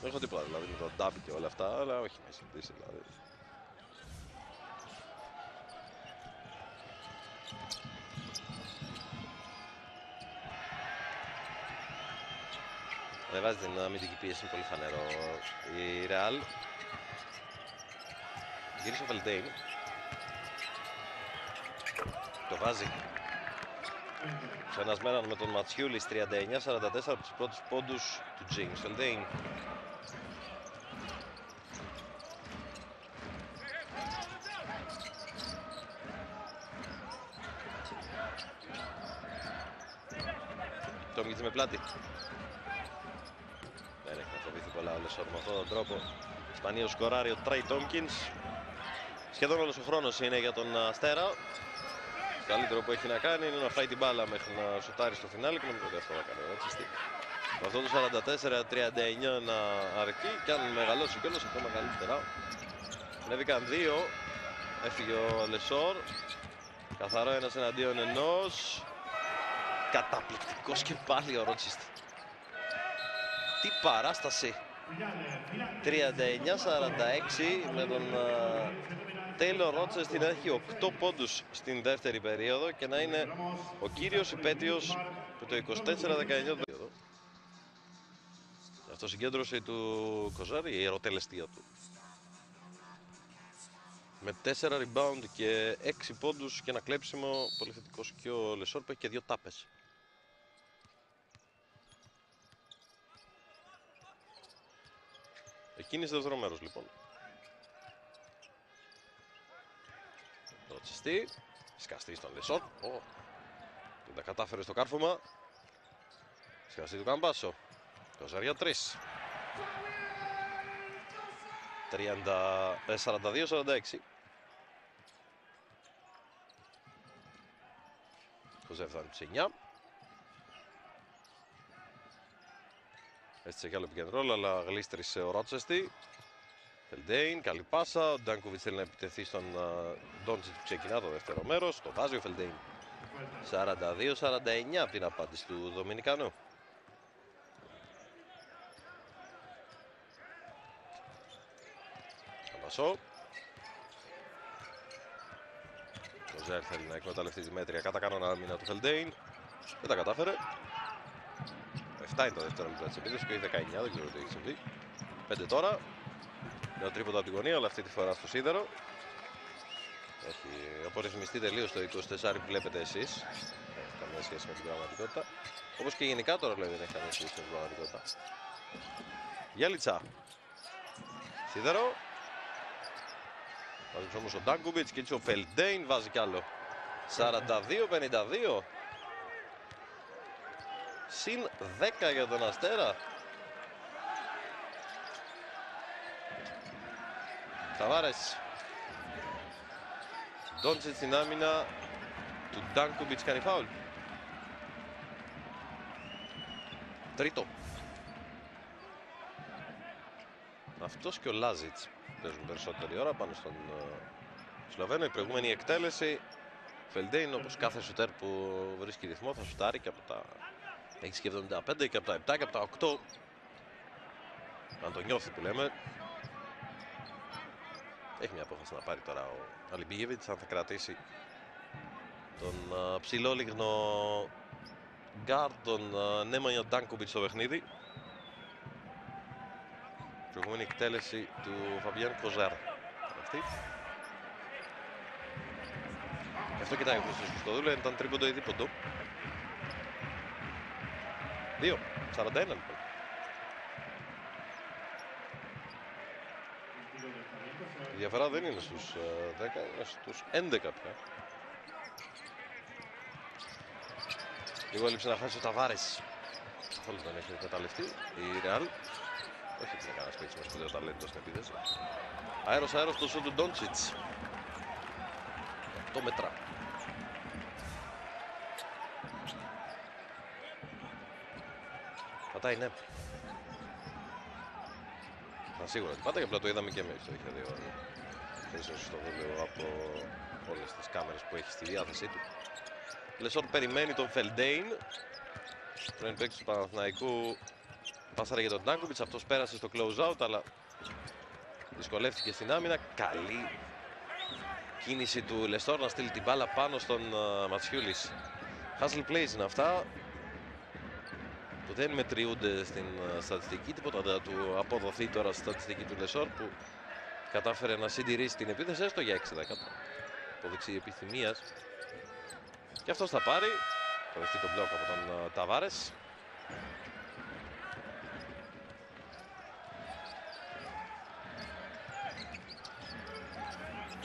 Δεν έχω τίποτα δηλαδή με τον ντάμπι και όλα αυτά, αλλά όχι να συζητήσει δηλαδή. Δεν βάζει την αμυντική πίεση, είναι πολύ φανερό η Real. Γύρισε ο Βελντέιν. Το βάζει. Ξενασμέναν με τον Ματσιούλης 39-44 από τους πρώτους πόντους του James Βελντέιν. Τόμκινς με πλάτη. Δεν έχει να φοβηθεί πολλά ο Λεσόρ με αυτόν τον τρόπο. Ισπανίος σκοράρει ο Τρέι Τόμκινς. Σχεδόν όλος ο χρόνος είναι για τον Αστέρα. Το καλύτερο που έχει να κάνει είναι να φάει την μπάλα μέχρι να σουτάρει στο φινάλι και νομίζω ότι αυτό θα κάνει. Με αυτό το 44-39 να αρκεί και αν μεγαλώσει κιόλας ακόμα καλύτερα. Ανέβηκαν 2. Έφυγε ο Λεσόρ. Καθαρό ένας εναντίον ενός. Καταπληκτικός και πάλι ο Ρότσιστ. Τι παράσταση. 39-46 με τον Τέιλορ Ρότσεστ να έχει 8 πόντους στην δεύτερη περίοδο και να είναι ο κύριος υπέτειος που το 24-19 αυτοσυγκέντρωση του Κοζάρ, η ιεροτελεστία του. Με 4 rebound και 6 πόντους και ένα κλέψιμο, πολύ θετικός και ο Λεσόρ που έχει και 2 τάπες. Εκείνη στο δεύτερο μέρος λοιπόν. Ροτσιστή, σκαστή στον Λεσόρ. Δεν τα κατάφερε στο κάρφωμα. Σκαστή του Καμπάσο. Κοζάρ για 3. 42-46. Κοζάρ φτάνει σε 9. Έστησε κι άλλο pick and roll, αλλά γλίστρισε ο Ρότσεστη. Φελντέιν, καλή πάσα. Ο Ντάνκοβιτς θέλει να επιτεθεί στον Ντόντσιτς που ξεκινά το δεύτερο μέρος. Το βάζει ο Φελντέιν. 42-49 από την απάντηση του Δομινικανού. Καμπασό. Ο Ζέρ θέλει να εκμεταλλευτεί τη μέτρια κατά κανόνα άμυνα του Φελντέιν. Δεν τα κατάφερε. 7 είναι το δεύτερο λεπτό της επίθεσης και η 19, δεν ξέρω τι έχει συμβεί. 5 τώρα. Νέο τρίποντο από την γωνία, αλλά αυτή τη φορά στο σίδερο. Έχει απορριθμιστεί τελείως το 24 που βλέπετε εσείς. Δεν έχει καμία σχέση με την πραγματικότητα. Όπως και γενικά το ρολόι δεν έχει καμία σχέση με την πραγματικότητα. Γιέλιτσα. Σίδερο. Βάζει όμως ο Ντάνκοβιτς και έτσι ο Φελντέιν βάζει κι άλλο. 42-52. Συν 10 για τον Αστέρα. Ταβάρες. Ντόντσιτς στην άμυνα του Ντάνκοβιτς, κάνει φάουλ. Τρίτο. Αυτός και ο Λάζιτς παίζουν περισσότερη ώρα πάνω στον Σλοβαίνο. Η προηγούμενη εκτέλεση. Φελντέιν, όπως κάθε σουτέρ που βρίσκει ρυθμό, θα σουτάρει και από τα 6,75 και από τα 7 και από τα 8. Αν το νιώθει που λέμε. Έχει μια απόφαση να πάρει τώρα ο Αλιμπίγεβιτς, αν θα κρατήσει τον ψηλόλιγνο γκάρ, τον Νέμανια Ντάνκοβιτς στο παιχνίδι. Προηγούμενη εκτέλεση του Φαμπιάν Κοζέρ. Αυτή. Και αυτό κοιτάει ο Χρήστος Κουστοδούλου, ήταν τρίποντο ή δίποντο. 2-41 λοιπόν. Η διαφορά δεν είναι στους 10, είναι στους 11 πια. Λίγο έλειψε να χάσει ο Ταβάρες. Καθόλου δεν έχει εκμεταλλευτεί η Ρεάλ. Όχι ότι είναι κανένας παίκτης με σπουδαίο ταλέντο στην επίθεση. Αέρος στο σούτ του Ντόντσιτς. 8 μέτρα. Πατάει, ναι. Σίγουρα την πάτα και απλά το είδαμε και εμείς. Το είχε δει ο Χρήστος στο βίντεο από όλες τις κάμερες που έχει στη διάθεσή του. Λεσόρ περιμένει τον Φελντέιν. Πρώην παίκτης του Παναθηναϊκού πάσαρε για τον Ντάνκοβιτς. Αυτός πέρασε στο close out, αλλά δυσκολεύτηκε στην άμυνα. Καλή κίνηση του Λεσόρ να στείλει την μπάλα πάνω στον Ματσιούλης. Hustle plays είναι αυτά που δεν μετριούνται στην στατιστική. Τίποτα δεν του αποδοθεί τώρα στη στατιστική του Λεσόρ, που κατάφερε να συντηρήσει την επίθεση έστω για 6 δέκατα. Αποδείξη επιθυμίας. Και αυτός θα πάρει. Θα δεχτεί τον μπλοκ από τον Ταβάρες.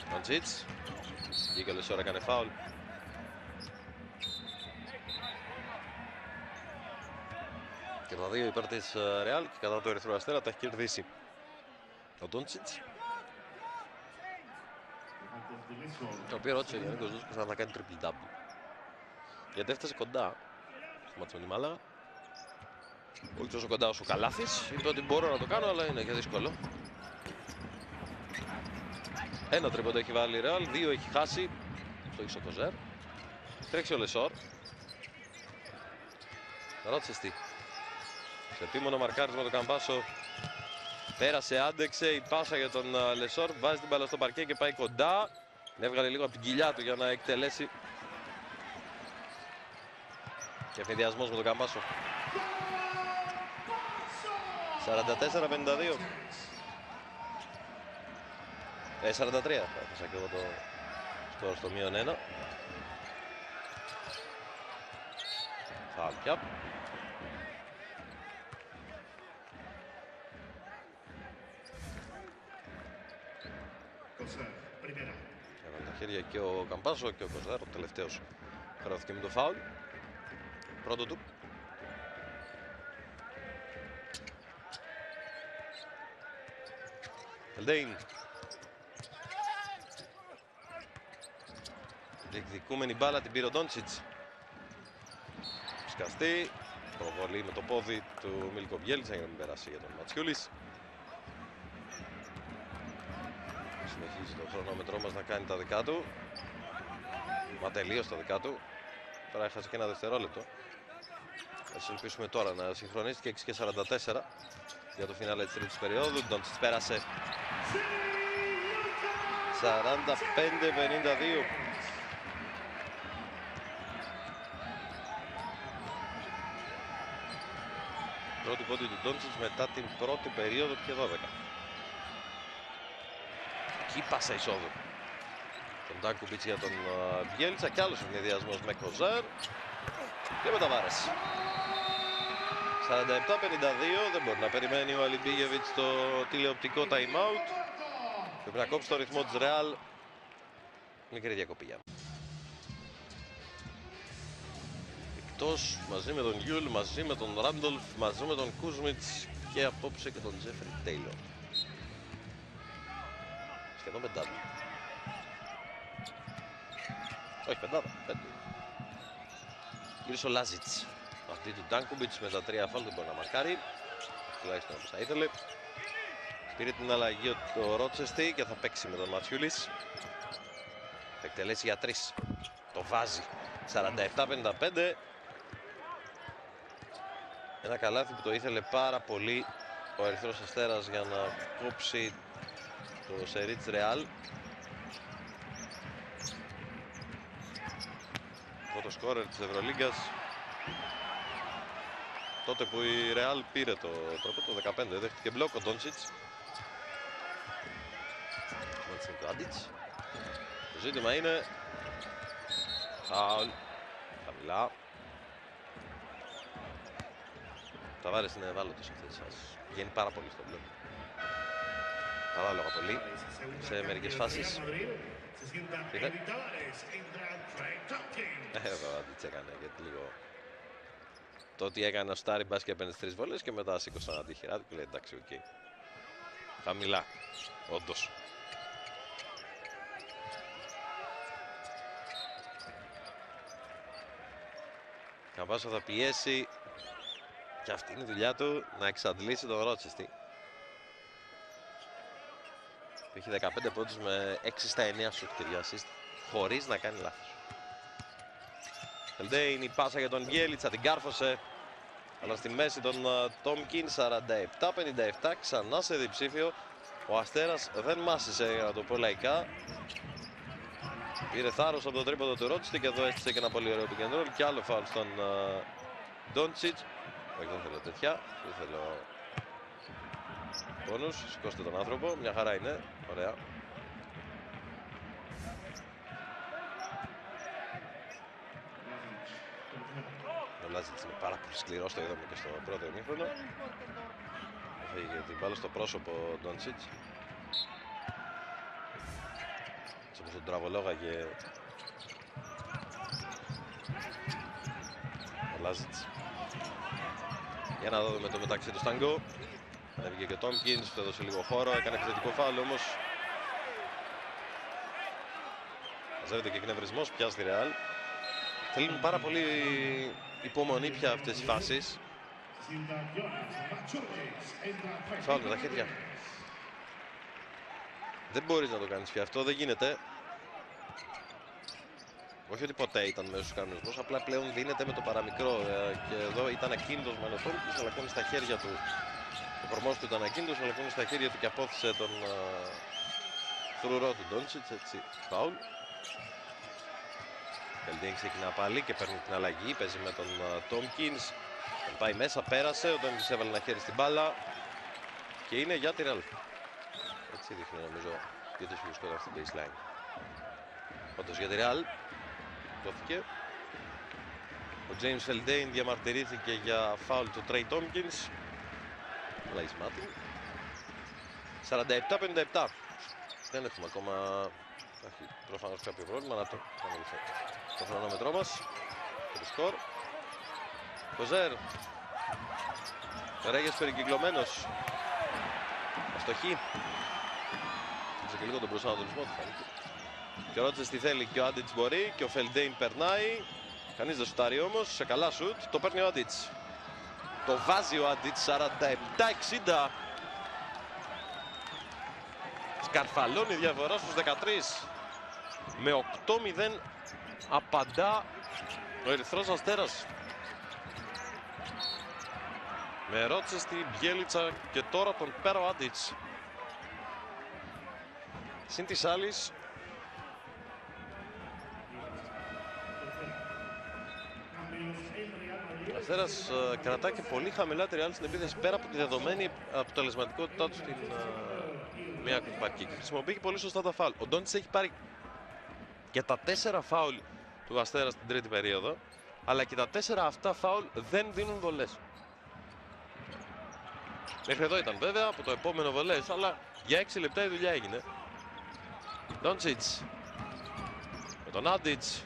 Ντόντσιτς. Βγήκε ο Λεσόρ, έκανε φάουλ. Και τα δύο υπέρ της Ρεάλ και κατά το Ερυθρό Αστέρα τα έχει κερδίσει ο Ντόντσιτς. Το οποίο ρώτησε ο Γιάννικος Δούσκος αν θα κάνει triple double. Γιατί έφτασε κοντά στο μάτσο με τη Μάλαγα. Όχι τόσο κοντά όσο ο Καλάθης. Είπε ότι μπορώ να το κάνω, αλλά είναι και δύσκολο. Ένα τρίποντο έχει βάλει η Ρεάλ, 2 έχει χάσει. Στο ίσο Κοζέρ. Τρέξει ο Λεσόρ. Ρώτησες τι. Σε επίμονο μαρκάρισμα το Καμπάσο. Πέρασε, άντεξε η πάσα για τον Λεσόρ. Βάζει την μπάλα στο παρκέ και πάει κοντά. Την έβγαλε λίγο από την κοιλιά του για να εκτελέσει. Και ευνηδιασμός με τον Καμπάσο. 44-52. 43. Έφασα και εγώ το σκορ στο μείον 1. Φάλκια. Έβαλε τα χέρια και ο Καμπάσο και ο Κοζάρ, ο τελευταίος χαράθηκε με το φάουλ. Πρώτο του. Φελντέιν. Διεκδικούμενη μπάλα, την πήρε ο Ντόντσιτς. Σκαστεί. Προβολή με το πόδι του Μίλκο Μπιέλιτσα για να μην περάσει για τον Ματσιούλης. Συνεχίζει το χρονόμετρό μας να κάνει τα δικά του. Μα τελείως τα δικά του. Τώρα έχασε και ένα δευτερόλεπτο. Ας ελπίσουμε τώρα να συγχρονίστηκε 6:44 για το φινάλε της τρίτης περίοδου. Ντόντσιτς πέρασε 45-52. Πρώτη πόντη του Ντόντσιτς μετά την πρώτη περίοδο και 12. Εκεί πάσα εισόδου. Τον Ντάνκουμπιτς για τον Μπιέλιτσα κι άλλος ευνηδιασμός με Κοζέρ. Και με τα Ταβάρες. 47-52, δεν μπορεί να περιμένει ο Αλιμπίγεβιτς το τηλεοπτικό time out. Πρέπει να κόψει το ρυθμό της Ρεάλ. Μικρή διακοπή για. Εκτός μαζί με τον Γιούλ, μαζί με τον Ράντολφ, μαζί με τον Κούσμιτς και απόψε και τον Τζέφρι Τέιλορ. Σχεδόν πεντάδα. Όχι πεντάδα, πέντε. Γύρισε ο Λάζιτς. Αυτή του Ντάνκουμπιτς με τα 3 φάουλ δεν μπορεί να μαρκάρει. Τουλάχιστον όπως θα ήθελε. Πήρε την αλλαγή ο Ρότσεστη και θα παίξει με τον Ματσιούλης. Θα εκτελέσει για 3. Το βάζει. 47-55. Ένα καλάθι που το ήθελε πάρα πολύ ο Ερυθρός Αστέρας για να κόψει το σερί της Ρεάλ. Πρώτο σκόρερ της Ευρωλίγκας. Τότε που η Ρεάλ πήρε το τρόπο, το 15, δέχτηκε μπλοκ ο Ντόντσιτς. Το ζήτημα είναι φάουλ, χαμηλά. Τα Ταβάρες είναι ευάλωτος αυτές τις φάσεις. Βγαίνει πάρα πολύ στο μπλοκ. Ανάλογα πολύ σε μερικές φάσεις. Εδώ αντίτς έκανε γιατί λίγο. Το ότι έκανε ο Στάρι μπας και έπαιρνε 3 βόλες και μετά σήκωσαν αντίχειρά του και λέει εντάξει, οκ. Χαμηλά, όντως. Καμπάσο θα πιέσει και αυτή είναι η δουλειά του, να εξαντλήσει τον Ρότσεστη. Έχει 15 πόντους με 6 στα 9 σουτ και 2 assist χωρίς να κάνει λάθος. Φελντέιν η πάσα για τον Μπιέλιτσα, την κάρφωσε. Αλλά στη μέση τον Τόμκιν, 47-57, ξανά σε διψήφιο. Ο Αστέρας δεν μάσησε, για να το πω λαϊκά. Πήρε θάρρος από το τρίποδο του Ρότσεστη και εδώ έστησε και ένα πολύ ωραίο pick and roll. Και άλλο φάουλ στον Ντόντσιτς. Όχι, δεν θέλω τέτοια. Δεν θέλω πόνους. Σηκώστε τον άνθρωπο. Μια χαρά είναι. Ωραία. Ο Λάζιτς είναι πάρα πολύ σκληρός, το είδαμε και στο πρώτο ημίχρονο. Έφαγε την μπάλα στο πρόσωπο ο Ντόντσιτς. Έτσι όπως τον τραβολόγαγε ο Λάζιτς. Για να δούμε το μεταξύ του Σταγκό. Έβγε και ο Τόμκινς, του έδωσε λίγο χώρο, έκανε επιθετικό φάουλ όμως. Μαζεύεται και εκνευρισμός πια στη Ρεάλ. Θέλουν πάρα πολύ υπομονή πια αυτές οι φάσεις. Φάουλ με τα χέρια. Δεν μπορείς να το κάνεις πια αυτό, δεν γίνεται. Όχι ότι ποτέ ήταν μέσω στους κανονισμούς, απλά πλέον δίνεται με το παραμικρό. Και εδώ ήταν ακίνητος με ο Τόμκινς, αλλά κόνει στα χέρια του. Ο κορμός του ήταν ακίνητος, αλλά κόνει στα χέρια του και απόθυσε τον θρουρό του Ντόντσιτς, έτσι, φάουλ. Φελντέιν ξεκινά πάλι και παίρνει την αλλαγή, παίζει με τον Τόμκινς. Τον πάει μέσα, πέρασε, ο Τόμκινς έβαλε ένα χέρι στην μπάλα και είναι για τη Ρεάλ. Έτσι δείχνει νομίζω γιατί σου βρισκόταν στην baseline. Όντως για τη Ρεάλ δόθηκε. Ο James Φελντέιν διαμαρτυρήθηκε για φάουλ του Τρέι Τόμκινς. Λαϊσμάτι. 47-57. Δεν έχουμε ακόμα. Έχει προφανώς κάποιο πρόβλημα να το κάνουμε το χρονόμετρό μας και το σκορ. Κοζέρ. Ρέγες περικυκλωμένος. Αστοχή. Κοίταξε και λίγο τον προσανατολισμό του φάνηκε. Και ο Ρότσες τι θέλει και ο Άντιτς μπορεί και ο Φελντέιν περνάει. Κανείς δεν σουτάρει όμως, σε καλά σουτ. Το παίρνει ο Άντιτς. Το βάζει ο Άντιτς, 47-60. Σκαρφαλώνει η διαφορά στους 13. Με 8-0 απαντά ο Ερυθρός Αστέρας. Με Ρότσεστη, Μπιέλιτσα και τώρα τον Πέρο Άντιτς. Συν της άλλης, ο Αστέρας κρατά και πολύ χαμηλά τη Ρεάλ στην επίθεση πέρα από τη δεδομένη αποτελεσματικότητά του στην μία κουμπαρκή. Και χρησιμοποιεί πολύ σωστά τα φάουλ. Ο Ντόντσιτς έχει πάρει και τα 4 φάουλ του Αστέρα στην τρίτη περίοδο, αλλά και τα 4 αυτά φάουλ δεν δίνουν βολές. Μέχρι εδώ ήταν βέβαια από το επόμενο βολές, αλλά για 6 λεπτά η δουλειά έγινε. Ντόντσιτς με τον Άντιτς.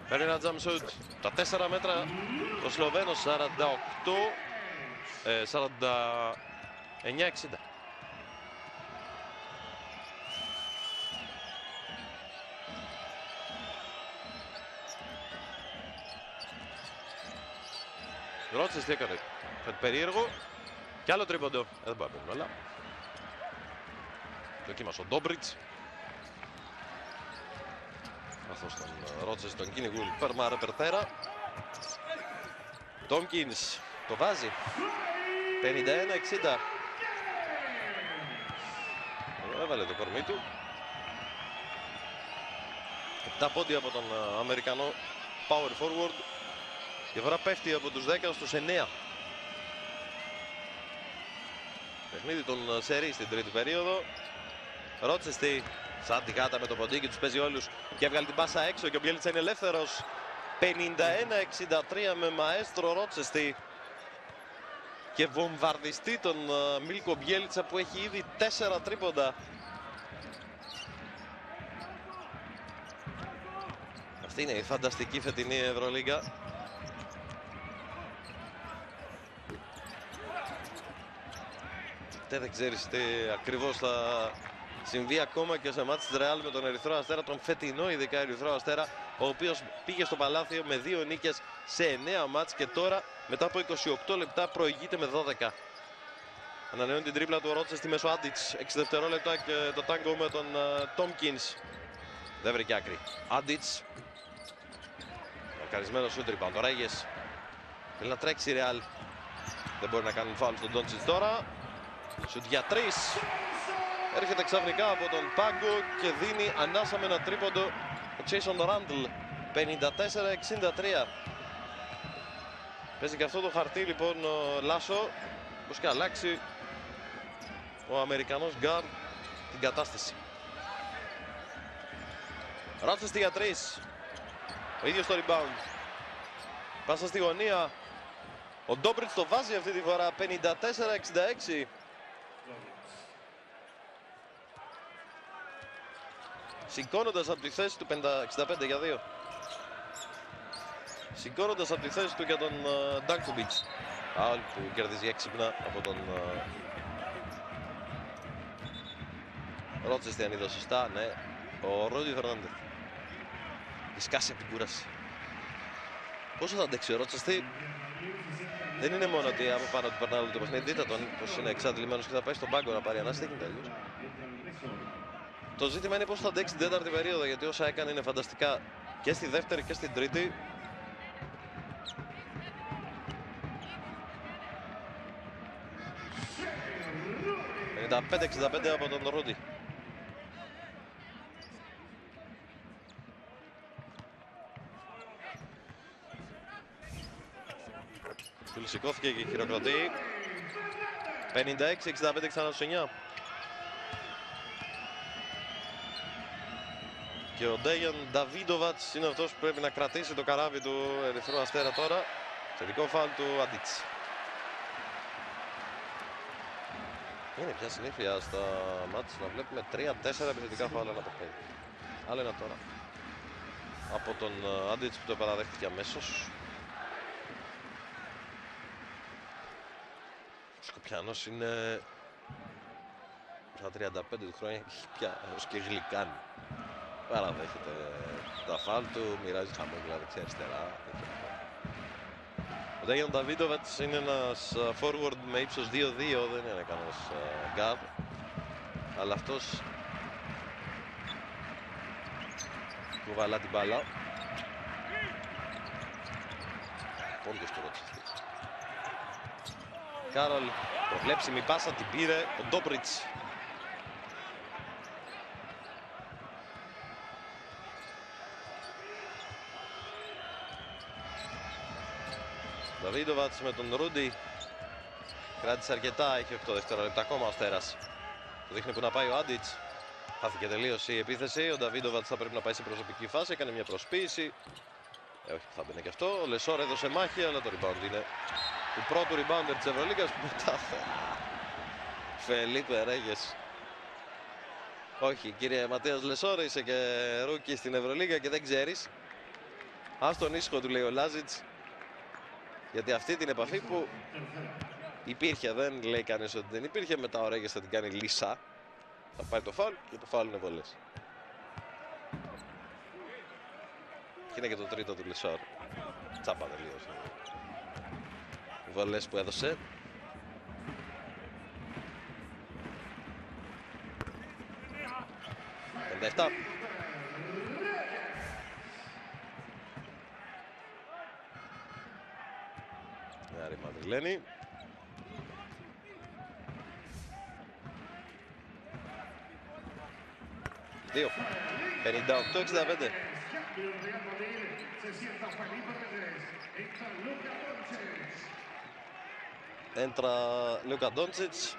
Παίρνει ένα jump shoot. Τα 4 μέτρα ο Σλοβαίνος, 49-60. Ρότσες τι έκανε, κάτι περίεργο και άλλο τρίποντο, δεν πάει να παίρνουμε αλλά δοκίμασε ο Ντόμπριτς καθώς τον Ρότσες τον κυνηγούν Περμάρα Περθέρα. Τόμκινς το βάζει, 51-60. Έβαλε το κορμί του. 7 πόντια από τον Αμερικανό power forward. Η διαφορά πέφτει από τους 10 στους 9. Παιχνίδι των σερί στην τρίτη περίοδο. Ρότσεστη σαν τη γάτα με το ποντίκι, τους παίζει όλους και έβγαλε την πάσα έξω και ο Μπιέλιτσα είναι ελεύθερος. 51-63 με μαέστρο Ρότσεστη και βομβαρδιστή τον Μίλκο Μπιέλιτσα που έχει ήδη 4 τρίποντα. Αυτή είναι η φανταστική φετινή Ευρωλίγκα. Δεν ξέρεις τι ακριβώς θα συμβεί ακόμα και σε μάτς της Ρεάλ με τον Ερυθρό Αστέρα, τον φετινό ειδικά Ερυθρό Αστέρα, ο οποίος πήγε στο Παλάθιο με 2 νίκες σε 9 μάτς και τώρα μετά από 28 λεπτά προηγείται με 12. Ανανεώνει την τρίπλα του Ρότσεστη μέσω Άντιτς, 6 δευτερόλεπτα και το τάγκο με τον Τόμκινς. Δεν βρήκε άκρη. Άντιτς. Μακαρισμένο σούτ rebound. Ο Ρέγες θέλει να τρέξει η Ρεάλ. Δεν μπορεί να κάνουν φάουλ στον Ντόντσιτς τώρα. Σουτ για 3. Έρχεται ξαφνικά από τον πάγκο και δίνει ανάσα με ένα τρίποντο ο Τζέισον Ράντλ. 54-63. Παίζει και αυτό το χαρτί λοιπόν ο Λάσο. Πώς και αλλάξει ο Αμερικανός γκάρ την κατάσταση. Ρότσεστη για 3. Ο ίδιος το rebound. Πάσα στη γωνία. Ο Ντόμπριτς το βάζει αυτή τη φορά. 54-66. Σηκώνοντας από τη θέση του 65 για 2. Σηκώνοντας από τη θέση του για τον Ντάνκοβιτς. Φάουλ που κερδίζει έξυπνα από τον Ρότσεστη, αν είδα σωστά. Ναι, ο Ρόντι Φερνάντεθ. Σκάσει από την κούραση. Πόσο θα αντέξει ο Ρότσεστη. Δεν είναι μόνο ότι από πάνω του περνάει όλο το παιχνίδι. Δείτε τον πως είναι εξαντλημένος και θα πάει στον πάγκο να πάρει ανάση. Δεν έχει τέλειος. Το ζήτημα είναι πώς θα αντέξει την τέταρτη περίοδο, γιατί όσα έκανε είναι φανταστικά και στη δεύτερη και στην τρίτη. Τα 55-65 από τον Ρούντι. Του σηκώθηκε και χειροκροτεί. 56-65 ξανά στους 9. Και ο Ντέιαν Νταβίντοβατς είναι αυτός που πρέπει να κρατήσει το καράβι του Ερυθρού Αστέρα τώρα. Τελικό φάουλ του Άντιτς. Είναι πια συνήθεια στα μάτς να βλέπουμε 3-4 επιθετικά φάουλ ένα παιχνίδι. Άλλο ένα τώρα. Από τον Άντιτς που το παραδέχτηκε αμέσως. Ο Σκοπιανός είναι στα 35 του χρόνια και έχει πια ως και γλυκάνει. Παραδέχεται τα φάουλ του, μοιράζει χαμόγελα δεξιά-αριστερά. Dejan Davidovac είναι ένας forward με ύψος 2-2, δεν είναι κανένας guard. Αλλά αυτός κουβαλά την μπάλα. Πόντος του Ρότσεστερ. Κάρολ, προβλέψιμη πάσα, την πήρε ο Ντόμπριτς. Δαβίδοβατς με τον Ρούντι. Κράτησε αρκετά, έχει 8 δευτερόλεπτα ακόμα ο Αστέρας. Το δείχνει που να πάει ο Άντιτς. Χάθηκε τελείως η επίθεση. Ο Νταβίδοβατς θα πρέπει να πάει σε προσωπική φάση. Έκανε μια προσποίηση. Όχι, θα μπαινε και αυτό. Ο Λεσόρ έδωσε μάχη, αλλά το rebound είναι του πρώτου rebounder της Ευρωλίγκας που μετά Φελίπε Ρέγες. Όχι, κύριε Ματίας Λεσόρ, είσαι και ρούκι στην Ευρωλίγκα και δεν ξέρεις. Ας τον ήσυχο, του λέει ο Λάζιτς. Γιατί αυτή την επαφή που υπήρχε, δεν λέει κανείς ότι δεν υπήρχε. Μετά ο Ρέγες θα την κάνει λύσα. Θα πάει το φάουλ και το φάουλ είναι βολές. Και είναι και το τρίτο του Λεσόρ. Τσάπα τελείως. Βολές που έδωσε. Πέντε-εφτά. Άρη Μαδριλένη. Δύο. 58-65. Έντρα Λούκα Ντόντσιτς.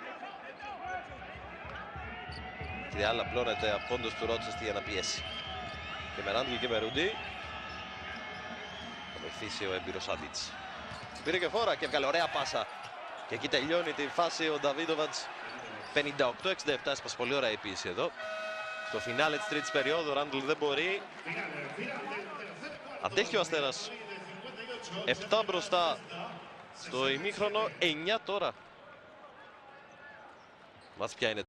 Και η άλλα πλώνεται από πόντος του Ρότσεστερ για να πιέσει. Και με Ράντλ και με Ρούντι. Θα βοηθήσει ο έμπειρος Άντιτς. Πήρε και φόρα και έβγαλε ωραία πάσα. Και εκεί τελειώνει τη φάση ο Νταβίδοβατς. 58-67, έσπασε πολύ ωραία η πίεση εδώ. Στο φινάλε της τρίτης περίοδου ο Ράντλ δεν μπορεί. Αντέχει ο Αστέρας. 7 μπροστά στο ημίχρονο, 9 τώρα. Μας πια είναι.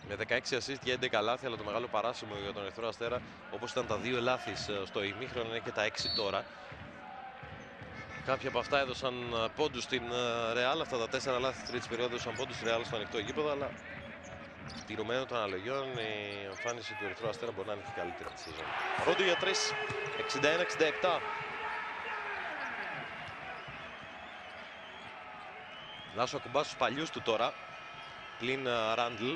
Με 16 assist και 11 λάθη, αλλά το μεγάλο παράσημο για τον Ερυθρό Αστέρα, όπως ήταν τα 2 λάθη στο ημίχρονο, είναι και τα 6 τώρα. Κάποιοι από αυτά έδωσαν πόντους στην Ρεάλ. Αυτά τα 4 λάθη της τρίτης περίοδου έδωσαν πόντους στη Ρεάλ στο ανοιχτό γήπεδο, αλλά τηρουμένων των αναλογιών η εμφάνιση του Ερυθρού Αστέρα μπορεί να είναι και καλύτερα τη σεζόν. Ρόντου για 3, 61-67. Λάσο ακουμπά στους παλιούς του τώρα, πλην Ράντλ.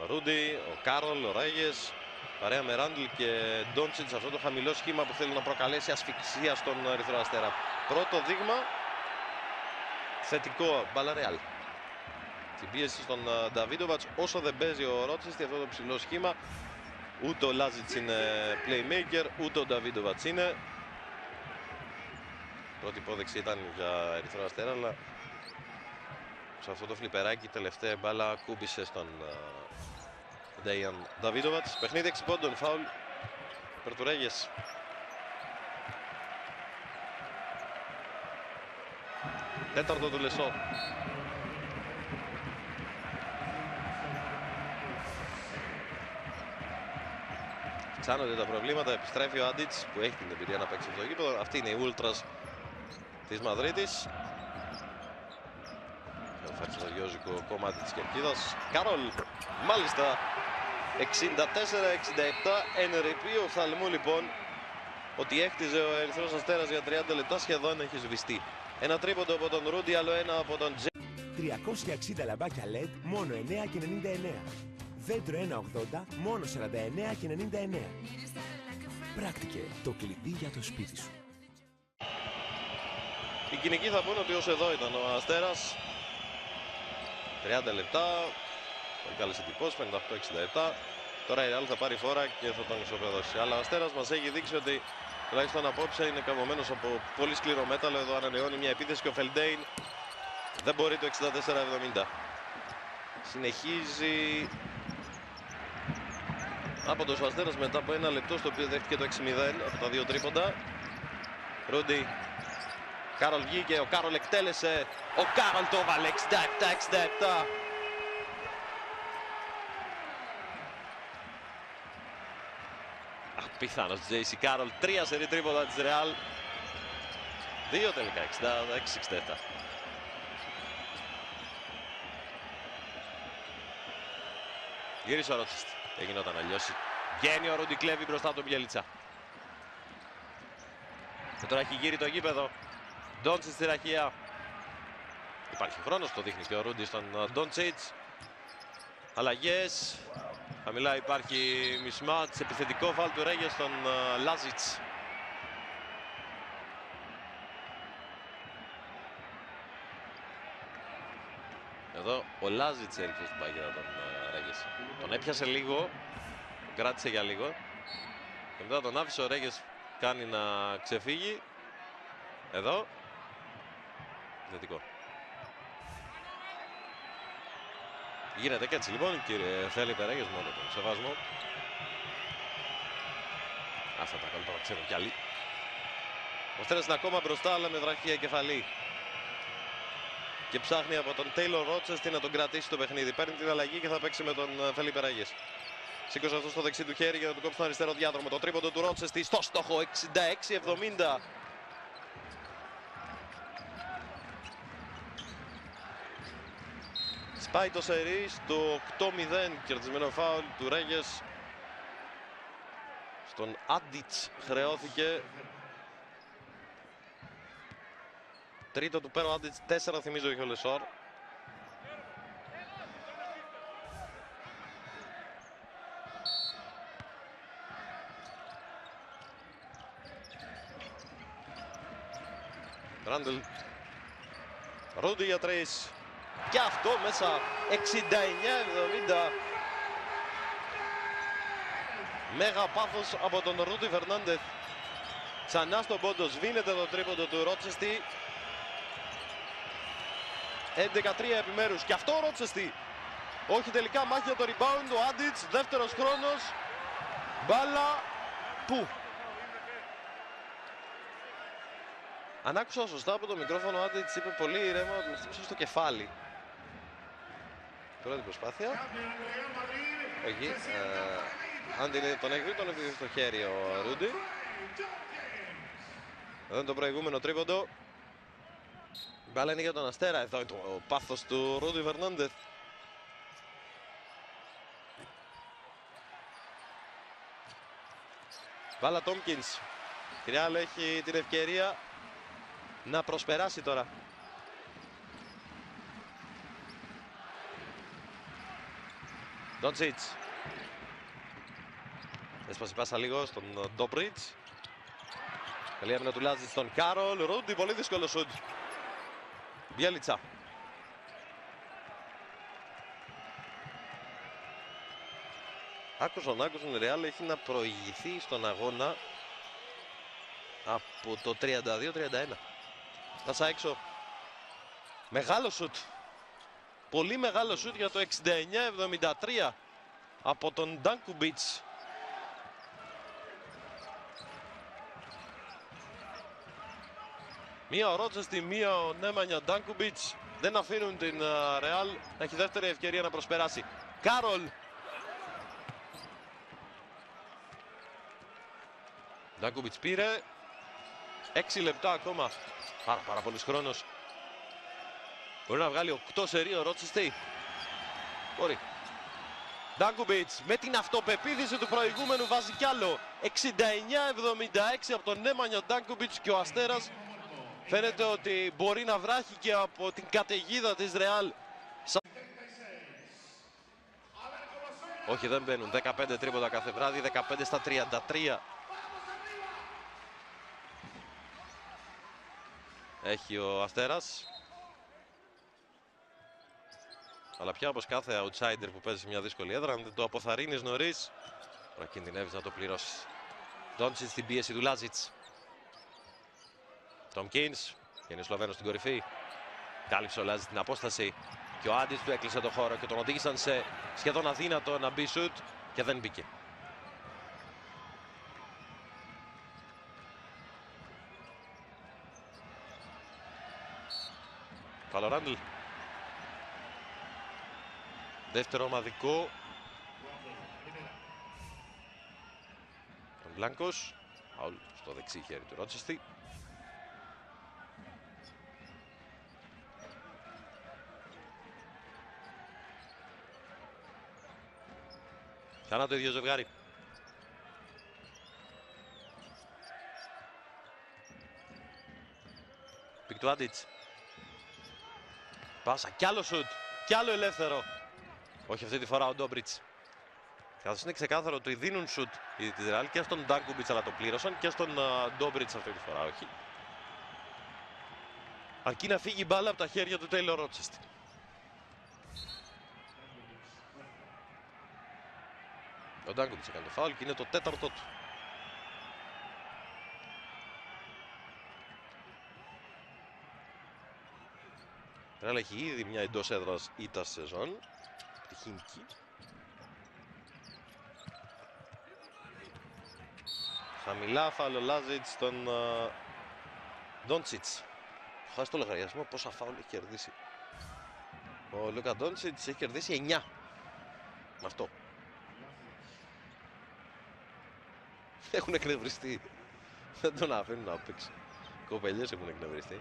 Ο Ρούντι, ο Κάρολ, ο Ρέγες, παρέα με Ράντλ και Ντόντσιτς, αυτό το χαμηλό σχήμα που θέλει να προκαλέσει ασφυξία στον Ερυθρό Αστέρα. Πρώτο δείγμα θετικό, μπάλα Ρεάλ. Την πίεση στον Νταβίδοβατς, όσο δεν παίζει ο Ρότσεστερ αυτό το ψηλό σχήμα. Ούτε ο Λάζιτς είναι playmaker, ούτε ο Νταβίδοβατς είναι. Πρώτη υπόδειξη ήταν για Ερυθρό Αστέρα, αλλά σε αυτό το φλιπεράκι η τελευταία μπάλα κούμπησε στον Dejan Davidovac. Παιχνίδι 6 πόντων, φάουλ υπέρ του Ρέγες. Τέταρτο του Λεσόρ. Αυξάνονται τα προβλήματα, επιστρέφει ο Άντιτς που έχει την εμπειρία να παίξει αυτό το γήπεδο. Αυτή είναι η Ούλτρας της Μαδρίτης. Φέρει στο γιώζικο κομμάτι της κερκίδας. Κάρολ, μάλιστα, 64-67, ενρυπεί ο οφθαλμού λοιπόν. Ότι έχτιζε ο Ερυθρός Αστέρας για 30 λεπτά σχεδόν έχει σβηστεί. Ένα τρίποντο από τον Ρούντι, άλλο ένα από τον Τζε. 360 λαμπάκια LED, μόνο 9,99. Δέντρο 1,80, μόνο 49,99. Πράκτικε, το κλειδί για το σπίτι σου. Οι κοινικοί θα πούνε ότι ως εδώ ήταν ο Αστέρας. 30 λεπτά, πολύ καλές εντυπώσεις, 58-67. Τώρα η Ρεάλ θα πάρει φόρα και θα τον ισοπεδώσει. Αλλά ο Αστέρας μας έχει δείξει ότι τουλάχιστον απόψε είναι καμωμένος από πολύ σκληρό μέταλλο. Εδώ ανανεώνει μια επίθεση και ο Φελντέιν δεν μπορεί το 64-70. Συνεχίζει από το Αστέρας μετά από ένα λεπτό, στο οποίο δέχτηκε το 6-0 από τα δύο τρίποντα. Ρούντι. Κάρολ βγήκε, ο Κάρολ εκτέλεσε, ο Κάρολ το έβαλε 67-67. Απίθανος Τζέισι Κάρολ, 3 σερί τρίποτα της Ρεάλ. 2 τελικά, 66-67. Γύρισε ο Ρότσεστ. Δεν γινόταν αλλιώς. Βγαίνει ο Ρούντι, κλέβει μπροστά από τον Μπιέλιτσα. Και τώρα έχει γύρει το γήπεδο. Ντόντσιτς στη ραχεία. Υπάρχει χρόνος, το δείχνει και ο Ρούντι στον Ντόντσιτς. Αλλαγές. Χαμηλά υπάρχει μισμάτς. Επιθετικό φάουλ του Ρέγε στον Λάζιτς. Εδώ ο Λάζιτς έριξε στην παγίδα τον Ρέγες. Τον έπιασε λίγο, τον κράτησε για λίγο και μετά τον άφησε ο Ρέγες, κάνει να ξεφύγει. Εδώ, θετικό. Γίνεται και έτσι λοιπόν, κύριε Φέλιπε Ρέγες, μόνο τον σεβασμό. Αυτά τα καλύτερα ξέρουν κι άλλοι. Ο Αστέρας είναι ακόμα μπροστά, αλλά με βραχία κεφαλή. Και ψάχνει από τον Τέιλορ Ρότσεστη να τον κρατήσει το παιχνίδι. Παίρνει την αλλαγή και θα παίξει με τον Φελίπε Ράγες. Σήκωσε αυτό στο δεξί του χέρι για να του κόψει τον αριστερό διάδρομο. Το τρίποντο του Ρότσεστη στο στόχο, 66-70. Σπάει το σερί στο 8-0. Κερδισμένο φάουλ του Ράγες. Στον Άντιτς χρεώθηκε. Τρίτο του πέρα ο Άντιτς, 4 θυμίζω είχε ο Λεσόρ. Ράντελ. Ρούντι για 3. Και αυτό μέσα, 69-70. Μέγα πάθος από τον Ρούντι Φερνάντεθ. Ξανά στον πόντο, σβήνεται το τρίποντο του Ρότσεστη. 11-3 επιμέρους. Και αυτό ο Ρότσεστη. Όχι τελικά, μάχη για το rebound. Ο Άντιτς, δεύτερος χρόνος. Μπάλα. Πού? Αν άκουσα σωστά από το μικρόφωνο, ο Άντιτς είπε πολύ ήρεμα ότι με χτύπησε στο κεφάλι. Πρώτη προσπάθεια. Όχι. Αν τον έχει βρει, τον έχει στο χέρι ο Ρούντι. Εδώ είναι το προηγούμενο τρίποντο. Μπάλα είναι για τον Αστέρα. Εδώ είναι το πάθος του Ρούντι Φερνάντεθ. Μπάλα Τόμκινς. Η Ρεάλ έχει την ευκαιρία να προσπεράσει τώρα. Ντόντσιτς. Έσπασε πάσα λίγο στον Ντόμπριτς. Καλή άμυνα του Λάζιτς στον Κάρολ. Ρούντι, πολύ δύσκολο σουτ. Μπιέλιτσα. Άκουσον, η Ρεάλ έχει να προηγηθεί στον αγώνα από το 32-31. Πάσα έξω. Μεγάλο σουτ. Πολύ μεγάλο σουτ για το 69-73 από τον Ντάνκουμπιτς. Μία ο Ρότσεστη, μία ο Νέμανια Ντάνκουμπιτς δεν αφήνουν την Ρεάλ να έχει δεύτερη ευκαιρία να προσπεράσει. Κάρολ. Ντάνκουμπιτς πήρε. 6 λεπτά ακόμα. Πάρα πολύς χρόνος. Μπορεί να βγάλει 8 σερί ο Ρότσεστη. Μπορεί. Ντάνκουμπιτς με την αυτοπεποίθηση του προηγούμενου βάζει κι άλλο. 69-76 από τον Νέμανια Ντάνκουμπιτς και ο Αστέρας φαίνεται ότι μπορεί να βράχει και από την καταιγίδα της Ρεάλ. Όχι, δεν μπαίνουν. 15 τρίποτα κάθε βράδυ, 15 στα 33. Έχει ο Αστέρας. Αλλά πια όπως κάθε outsider που παίζει σε μια δύσκολη έδρα, αν δεν το αποθαρρύνεις νωρίς, τώρα κινδυνεύεις να το πληρώσεις. Ντόντσιτς στην πίεση του Λάζιτς. Τόμκινς, είναι ο Σλοβαίνος στην κορυφή. Κάλυψε ο Λάζιτς την απόσταση και ο Άντιτς του έκλεισε το χώρο και τον οδήγησαν σε σχεδόν αδύνατο να μπει σουτ και δεν μπήκε. Φαλοράντλ. Δεύτερο ομαδικό. Μπλάνκος. Φάουλ στο δεξί χέρι του Ρότσεστη. Ξανά το ίδιο ζευγάρι. Πικ του Άντιτς. Πάσα, κι άλλο σουτ, κι άλλο ελεύθερο. Όχι αυτή τη φορά ο Ντόμπριτς. Καθώς είναι ξεκάθαρο ότι δίνουν σουτ τη Ρεάλ και στον Ντάνκουμπιτς, αλλά το πλήρωσαν, και στον Ντόμπριτς αυτή τη φορά όχι. Αρκεί να φύγει η μπάλα από τα χέρια του Τέιλορ Ρότσεστη. Ο Ντάνκουμπιτς έκανε το φάουλ και είναι το τέταρτο του. Η Ρεάλ έχει ήδη μια εντός έδρας ήττα σεζόν. Τη Χίμκι. Χαμηλά φάουλ ο Λάζιτς στον Ντόντσιτς. Χάσει το λογαριασμό πόσα φάουλ έχει κερδίσει. Ο Λούκα Ντόντσιτς έχει κερδίσει 9. Με αυτό. Έχουν εκνευριστεί. Δεν τον αφήνουν να παίξει. Κοπελιές έχουν εκνευριστεί.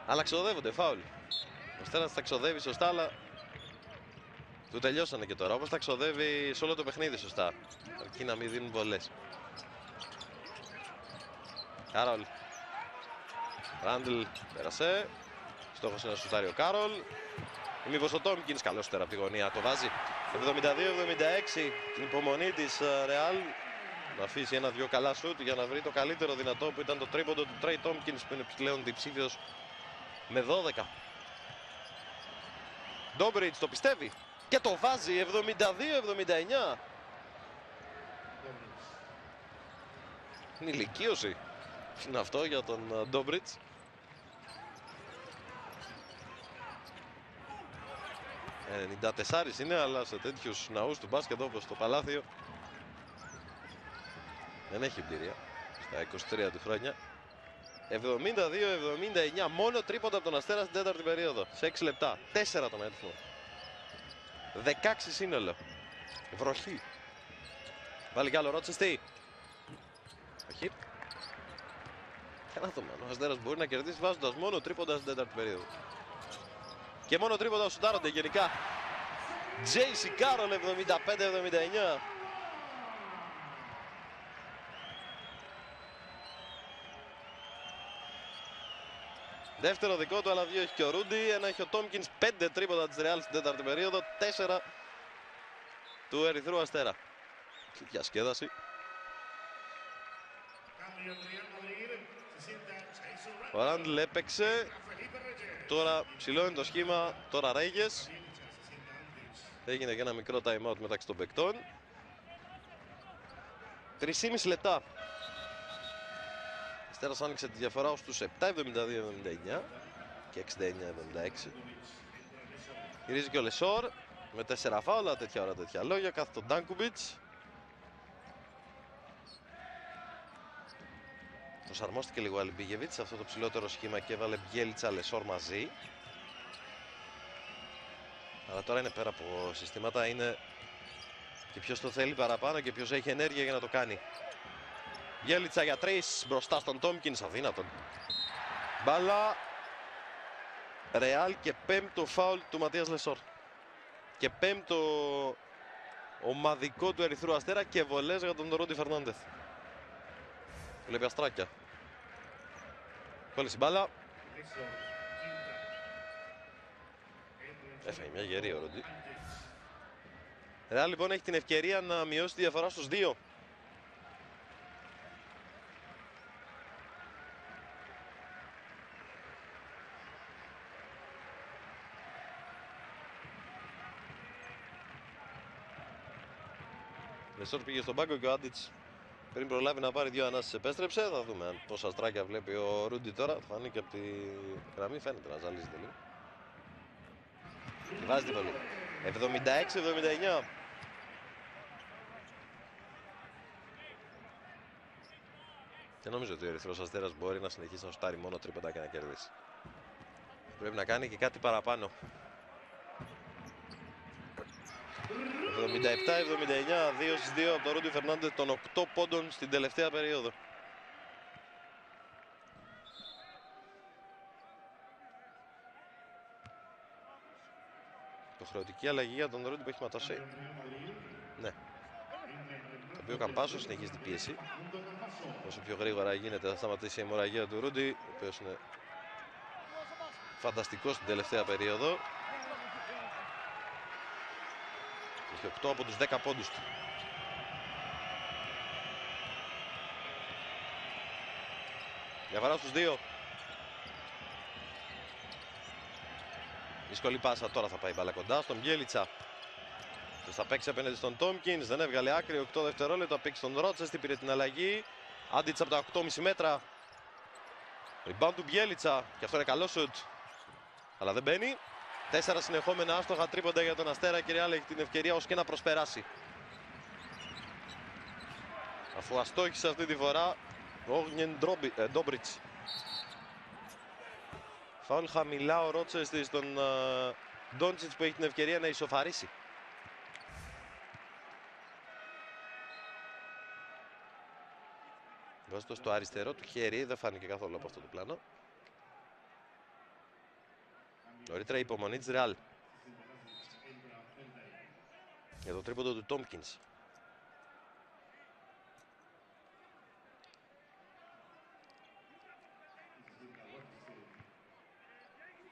Αλλά ξοδεύονται φάουλ. Ο Στέρας τα ξοδεύει σωστά, αλλά του τελειώσανε και τώρα. Όπως τα ξοδεύει σε όλο το παιχνίδι σωστά. Αρκεί να μην δίνουν βολές. Κάρολ. Ράντλ πέρασε. Στόχος είναι να σουτάρει ο Κάρολ. Ή μήπως ο Τόμκινς, καλώς τώρα από τη γωνία, το βάζει. 72-76, την υπομονή της Ρεάλ. Να αφήσει ένα-δυο καλά σουτ για να βρει το καλύτερο δυνατό, που ήταν το τρίποντο του Τρέι Τόμκινς, που είναι πλέον διψήφιος με 12. Ντόμπριτς το πιστεύει και το βάζει. 72-79. Είναι ηλικίωση. Είναι αυτό για τον Ντόμπριτς. Ε, 94 είναι, αλλά σε τέτοιους ναούς του μπάσκετ όπως το Παλάθιο δεν έχει εμπειρία στα 23 του χρόνια. 72-79, μόνο τρίποντα από τον Αστέρα στην τέταρτη περίοδο. Σε 6 λεπτά, 4 τον αριθμό. 16 σύνολο. Βροχή. Βάλει κι άλλο Ρότσεστη. Όχι. Κανά το μάνο. Ο Αστέρας μπορεί να κερδίσει βάζοντας μόνο τρίποντα στην τέταρτη περίοδο. Και μόνο τρίποντα σουτάρονται γενικά. Τζέισι Κάρολ 75-79. Δεύτερο δικό του, αλλά 2 έχει και ο Ρούντι. Ένα έχει ο Τόμκινς. 5 τρίποντα της Ρεάλ στην τέταρτη περίοδο. 4 του Ερυθρού Αστέρα. Διασκέδαση. Ο Ράντλ έπαιξε. Τώρα ψηλώνει το σχήμα. Τώρα Ρέγες. Έγινε και ένα μικρό time out μεταξύ των παικτών. 3,5 λεπτά. Αστέρας άνοιξε τη διαφορά ως τους 7-72-79 και 69-76. Γυρίζει και ο Λεσόρ με 4 φάουλα, τέτοια ώρα τέτοια λόγια. Κάθεται τον Ντάνκουμπιτς. Προσαρμόστηκε λίγο Αλιμπίγεβιτς σε αυτό το ψηλότερο σχήμα και έβαλε Μπιέλιτσα Λεσόρ μαζί. Αλλά τώρα είναι πέρα από συστήματα, είναι και ποιος το θέλει παραπάνω και ποιος έχει ενέργεια για να το κάνει. Μπιέλιτσα για 3 μπροστά στον Τόμκινς, αδύνατον. Μπάλα Ρεάλ και 5ο φάουλ του Ματίας Λεσόρ. Και 5ο ομαδικό του Ερυθρού Αστέρα και βολές για τον Ρόντι Φερνάντεθ. Βλέπει αστράκια. Κόλλησε η μπάλα. Έφαγε μια γερή ο Ρόντι. Ρεάλ λοιπόν έχει την ευκαιρία να μειώσει τη διαφορά στους 2. Λεσόρ πήγε στον πάγκο και ο Άντιτς πριν προλάβει να πάρει 2 ανάσεις επέστρεψε. Θα δούμε αν πόσα στράκια βλέπει ο Ρούντι τώρα. Θα φανεί και από τη γραμμή, φαίνεται να ζαλίζεται λίγο. Και βάζει τη βολή. 76-79. Δεν νομίζω ότι ο Ερυθρός Αστέρας μπορεί να συνεχίσει να σουτάρει μόνο τρίποντα και να κερδίσει. Πρέπει να κάνει και κάτι παραπάνω. 77-79, 2-2 από τον Ρούντι Φερνάντεθ των 8 πόντων στην τελευταία περίοδο. Υποχρεωτική αλλαγή για τον Ρούντι που έχει ματώσει. Ναι. Το οποίο Καμπάσο συνεχίζει την πίεση. Όσο πιο γρήγορα γίνεται θα σταματήσει η αιμορραγία του Ρούντι, ο οποίος είναι φανταστικός στην τελευταία περίοδο. Έχει 8 από τους 10 πόντους του. Διαφορά στους 2. Δύσκολη πάσα, τώρα θα πάει μπάλα κοντά στον Μπιέλιτσα. Θα παίξει απέναντι στον Τόμκινς, δεν έβγαλε άκρη, 8 δευτερόλεπτα, παίξει τον Ρότσεστ, πήρε την αλλαγή. Άντιτσα από τα 8,5 μέτρα. Rebound του Μπιέλιτσα, και αυτό είναι καλό σουτ. Αλλά δεν μπαίνει. 4 συνεχόμενα άστοχα τρίποντα για τον Αστέρα και η Ρεάλ έχει την ευκαιρία ως και να προσπεράσει. Αφού αστόχησε αυτή τη φορά ο Όγνιεν Ντόμπριτς. Φάουλ χαμηλά ο Ρότσεστ στον Ντόντσιτς που έχει την ευκαιρία να ισοφαρίσει. Βάζει το στο αριστερό του χέρι, δεν φάνηκε καθόλου από αυτό το πλάνο. Νωρίτερα η υπομονή της Ρεάλ. Για το τρίποντο του Τόμκινς.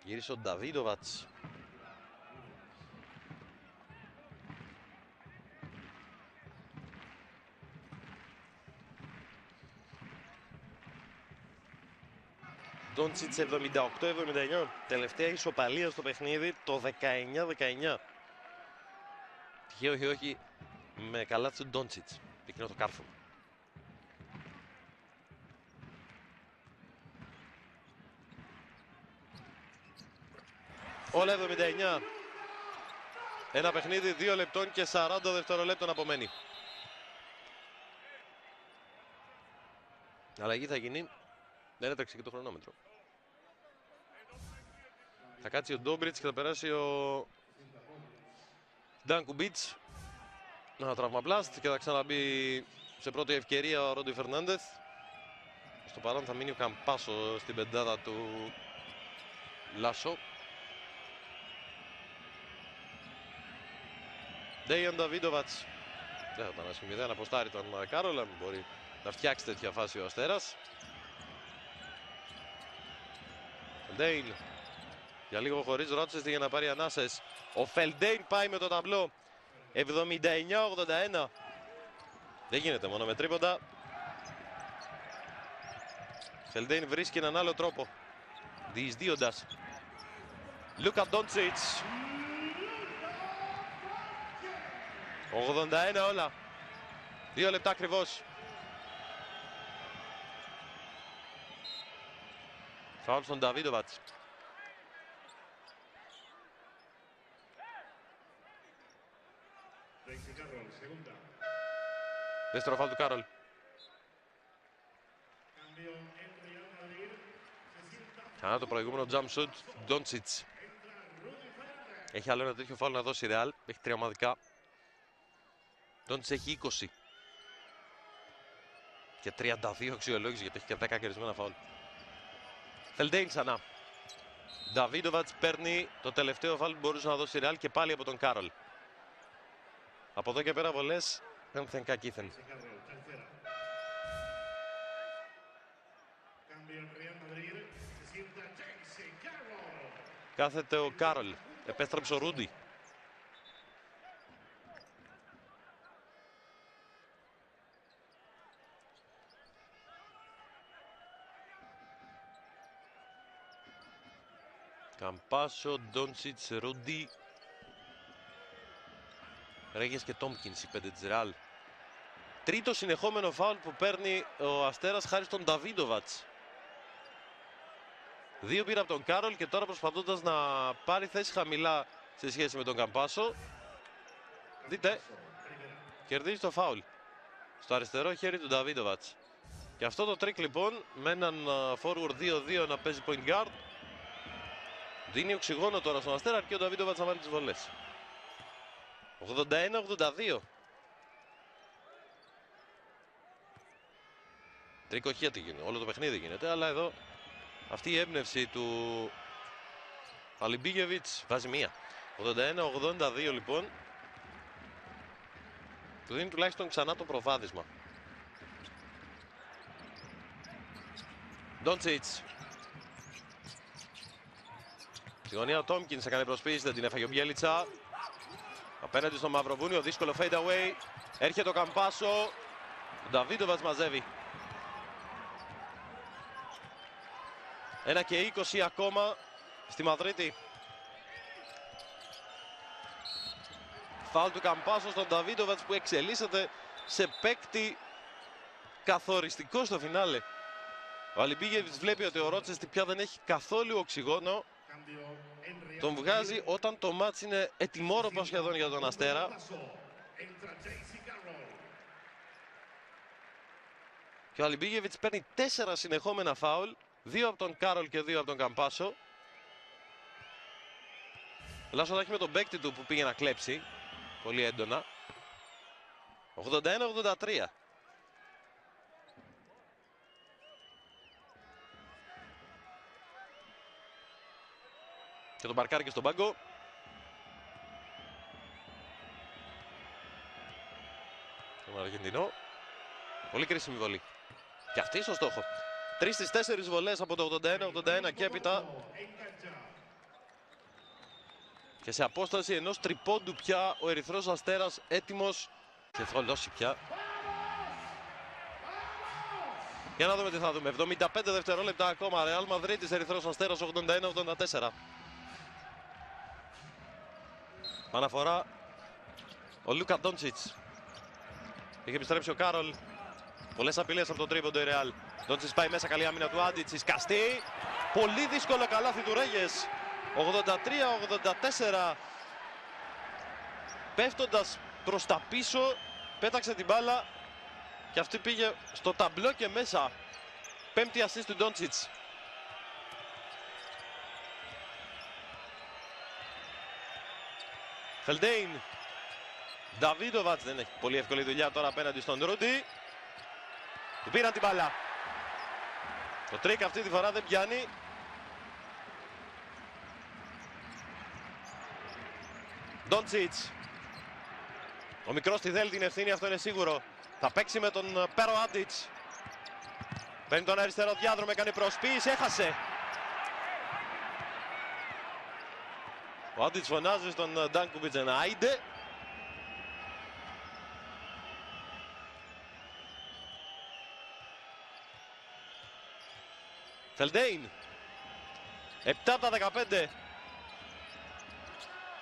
Γύρισε ο Νταβίδοβατς. Ντόντσιτς 78-79. Τελευταία ισοπαλία στο παιχνίδι το 19-19. Τυχαίο ή όχι με καλάθι του Ντόντσιτς. Πυκνό το κάρφωμα. Όλα 79. Ένα παιχνίδι 2 λεπτών και 40 δευτερολέπτων απομένει. Αλλαγή θα γίνει. Δεν έτρεξε και το χρονόμετρο. Θα κάτσει ο Ντόμπριτς και θα περάσει ο Ντάν Κουμπίτς. Ένα τραυμαπλάστ και θα ξαναμπεί σε πρώτη ευκαιρία ο Ρόντι Φερνάντεθ. Στο παρόν θα μείνει ο Καμπάσο στην πεντάδα του Λάσο. Ντέιαν Νταβίδοβατς. Δεν θα ήταν άσχημη ιδέα να αποστάρει τον Κάρολα. Μπορεί να φτιάξει τέτοια φάση ο Αστέρας. Φελντέιν για λίγο χωρίς Ρότσεστ για να πάρει ανάσες. Ο Φελντέιν πάει με το ταμπλό. 79-81. Δεν γίνεται μόνο με τρίποντα. Φελντέιν βρίσκει έναν άλλο τρόπο, διεισδύοντας. Λούκα Ντόντσιτς. 81 όλα. 2 λεπτά ακριβώς. Φάουλ στον Νταβίδοβατς. Δεύτερο φάουλ του Κάρολ. Ξανά το προηγούμενο jump shoot. Ντόντσιτς. Έχει άλλο ένα τέτοιο φάουλ να δώσει η Ρεάλ. Έχει 3 ομαδικά. Ντόντσιτς έχει 20. Και 32 αξιολόγηση γιατί έχει και 10 κερδισμένα φάουλ. Φελντέιν ξανά. Νταβίδοβατς παίρνει το τελευταίο φάουλ που μπορούσε να δώσει η Ρεάλ και πάλι από τον Κάρολ. Από εδώ και πέρα βολές ένθεν κακήθεν. Κάθεται ο Κάρολ. Επέστρεψε ο Ρούντι. Καμπάσο, Ντόντσιτς, Ρούντι. Ρέγες και Τόμκινς, οι 5 της Ρεάλ. Τρίτο συνεχόμενο φάουλ που παίρνει ο Αστέρας χάρη στον Νταβίδοβατς. 2 πήρε από τον Κάρολ και τώρα προσπαθώντας να πάρει θέση χαμηλά σε σχέση με τον Καμπάσο. Δείτε, κερδίζει το φάουλ στο αριστερό χέρι του Νταβίδοβατς. Και αυτό το τρίκ λοιπόν με έναν forward 2-2 να παίζει point guard δίνει οξυγόνο τώρα στον Αστέρα και ο Νταβίδοβατς να βάλει τις βολές. 81-82. Τρικοχία τι γίνεται, όλο το παιχνίδι γίνεται, αλλά εδώ αυτή η έμπνευση του Αλιμπίγεβιτς βάζει μία. 81-82 λοιπόν. Του δίνει τουλάχιστον ξανά το προβάδισμα. Ντόντσιτς. Στη γωνία ο Τόμκινς έκανε προσποίηση, δεν την έφαγε ο Μπιέλιτσα. Απέναντι στο Μαυροβούνιο, δύσκολο fade away. Έρχεται ο Καμπάσο. Ο Νταβίδοβατς μαζεύει. 1 και 20 ακόμα στη Μαδρίτη. Φάουλ του Καμπάσο στον Νταβίδοβατς που εξελίσσεται σε παίκτη καθοριστικό στο φινάλε. Ο Αλιμπίγεβιτς βλέπει ότι ο Ρότσεστη πια δεν έχει καθόλου οξυγόνο. Τον βγάζει όταν το μάτς είναι ετοιμόρροπο σχεδόν για τον Αστέρα. Και ο Αλιμπίγεβιτς παίρνει 4 συνεχόμενα φάουλ. 2 από τον Κάρολ και 2 από τον Καμπάσο. Λάσο θα έχει με τον παίκτη του που πήγε να κλέψει. Πολύ έντονα. 81-83. Και τον παρκάρει και στον πάγκο. Τον Αργεντινό. Πολύ κρίσιμη βολή. Και αυτή στο στόχο. 3 στις 4 βολές από το 81-81 και έπειτα. Και σε απόσταση ενός τριπώντου πια ο Ερυθρός Αστέρας έτοιμος και θολώσει πια. Για να δούμε τι θα δούμε. 75 δευτερόλεπτα ακόμα. Ρεάλ Μαδρίτης, Ερυθρός Αστέρας 81-84. Αναφορά ο Λούκα Ντόντσιτς. Έχει επιστρέψει ο Κάρολ. Πολλές απειλές από τον τρίποντο η Ρεάλ. Ντόντσιτς πάει μέσα, καλή άμυνα του Άντιτς. Ισκαστή. Πολύ δύσκολο καλάθι του Ρέγες. 83-84. Πέφτοντας προς τα πίσω, πέταξε την μπάλα και αυτή πήγε στο ταμπλό και μέσα. Πέμπτη ασίστ του Ντόντσιτς. Φελντέιν. Νταβίδοβατς δεν έχει πολύ εύκολη δουλειά τώρα απέναντι στον Ρούντι. Του πήραν την μπάλα. Το τρίκ αυτή τη φορά δεν πιάνει. Ντόντσιτς. Ο μικρός τη θέλει την ευθύνη, αυτό είναι σίγουρο. Θα παίξει με τον Πέρο Άντιτς. Παίρνει τον αριστερό διάδρομο, έκανε προσποίηση, έχασε. Ο Άντιτς φωνάζει στον Ντάνκουβιτς ένα άιντε. Φελντέιν. 7 από τα 15.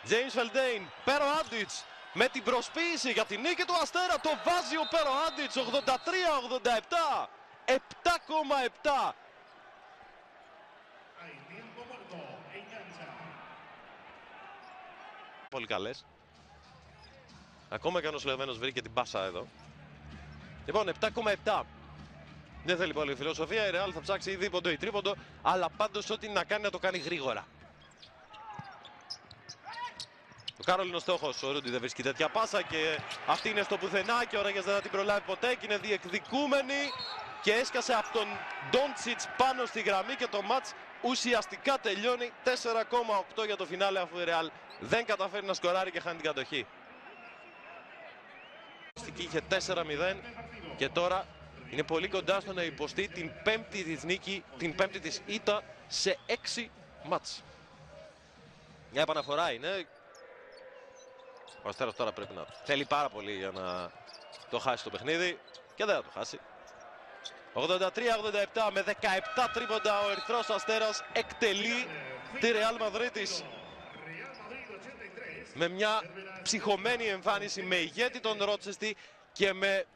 James Φελντέιν. Πέρο Άντιτς. Με την προσποίηση για την νίκη του Αστέρα. Το βάζει ο Πέρο Άντιτς. 83-87. 7,7. Πολύ καλές. Ακόμα και αν ο Σλοβαίνος βρήκε την πάσα εδώ. Λοιπόν, 7,7. Δεν θέλει πολύ φιλοσοφία. Η Ρεάλ θα ψάξει ή δίποντο ή τρίποντο. Αλλά πάντως ό,τι να κάνει να το κάνει γρήγορα. Ο Κάρολ είναι ο στόχος. Ο Ρούντι δεν βρίσκει τέτοια πάσα και αυτή είναι στο πουθενά και ο Ρέγες δεν θα την προλάβει ποτέ και είναι διεκδικούμενη. Και έσκασε από τον Ντόντσιτς πάνω στη γραμμή και το μάτς ουσιαστικά τελειώνει. 4,8 για το φινάλε αφού η Ρεάλ δεν καταφέρει να σκοράρει και χάνει την κατοχή. Είχε 4-0 και τώρα είναι πολύ κοντά στο να υποστεί την πέμπτη της νίκη, την πέμπτη της ήττα σε 6 μάτς. Μια επαναφορά είναι. Ο Αστέρας τώρα πρέπει να θέλει πάρα πολύ για να το χάσει το παιχνίδι και δεν θα το χάσει. 83-87 με 17 τρίποντα ο Ερυθρός Αστέρας εκτελεί τη Ρεάλ Μαδρίτης με μια ψυχωμένη εμφάνιση, με ηγέτη τον Ρότσεστη και με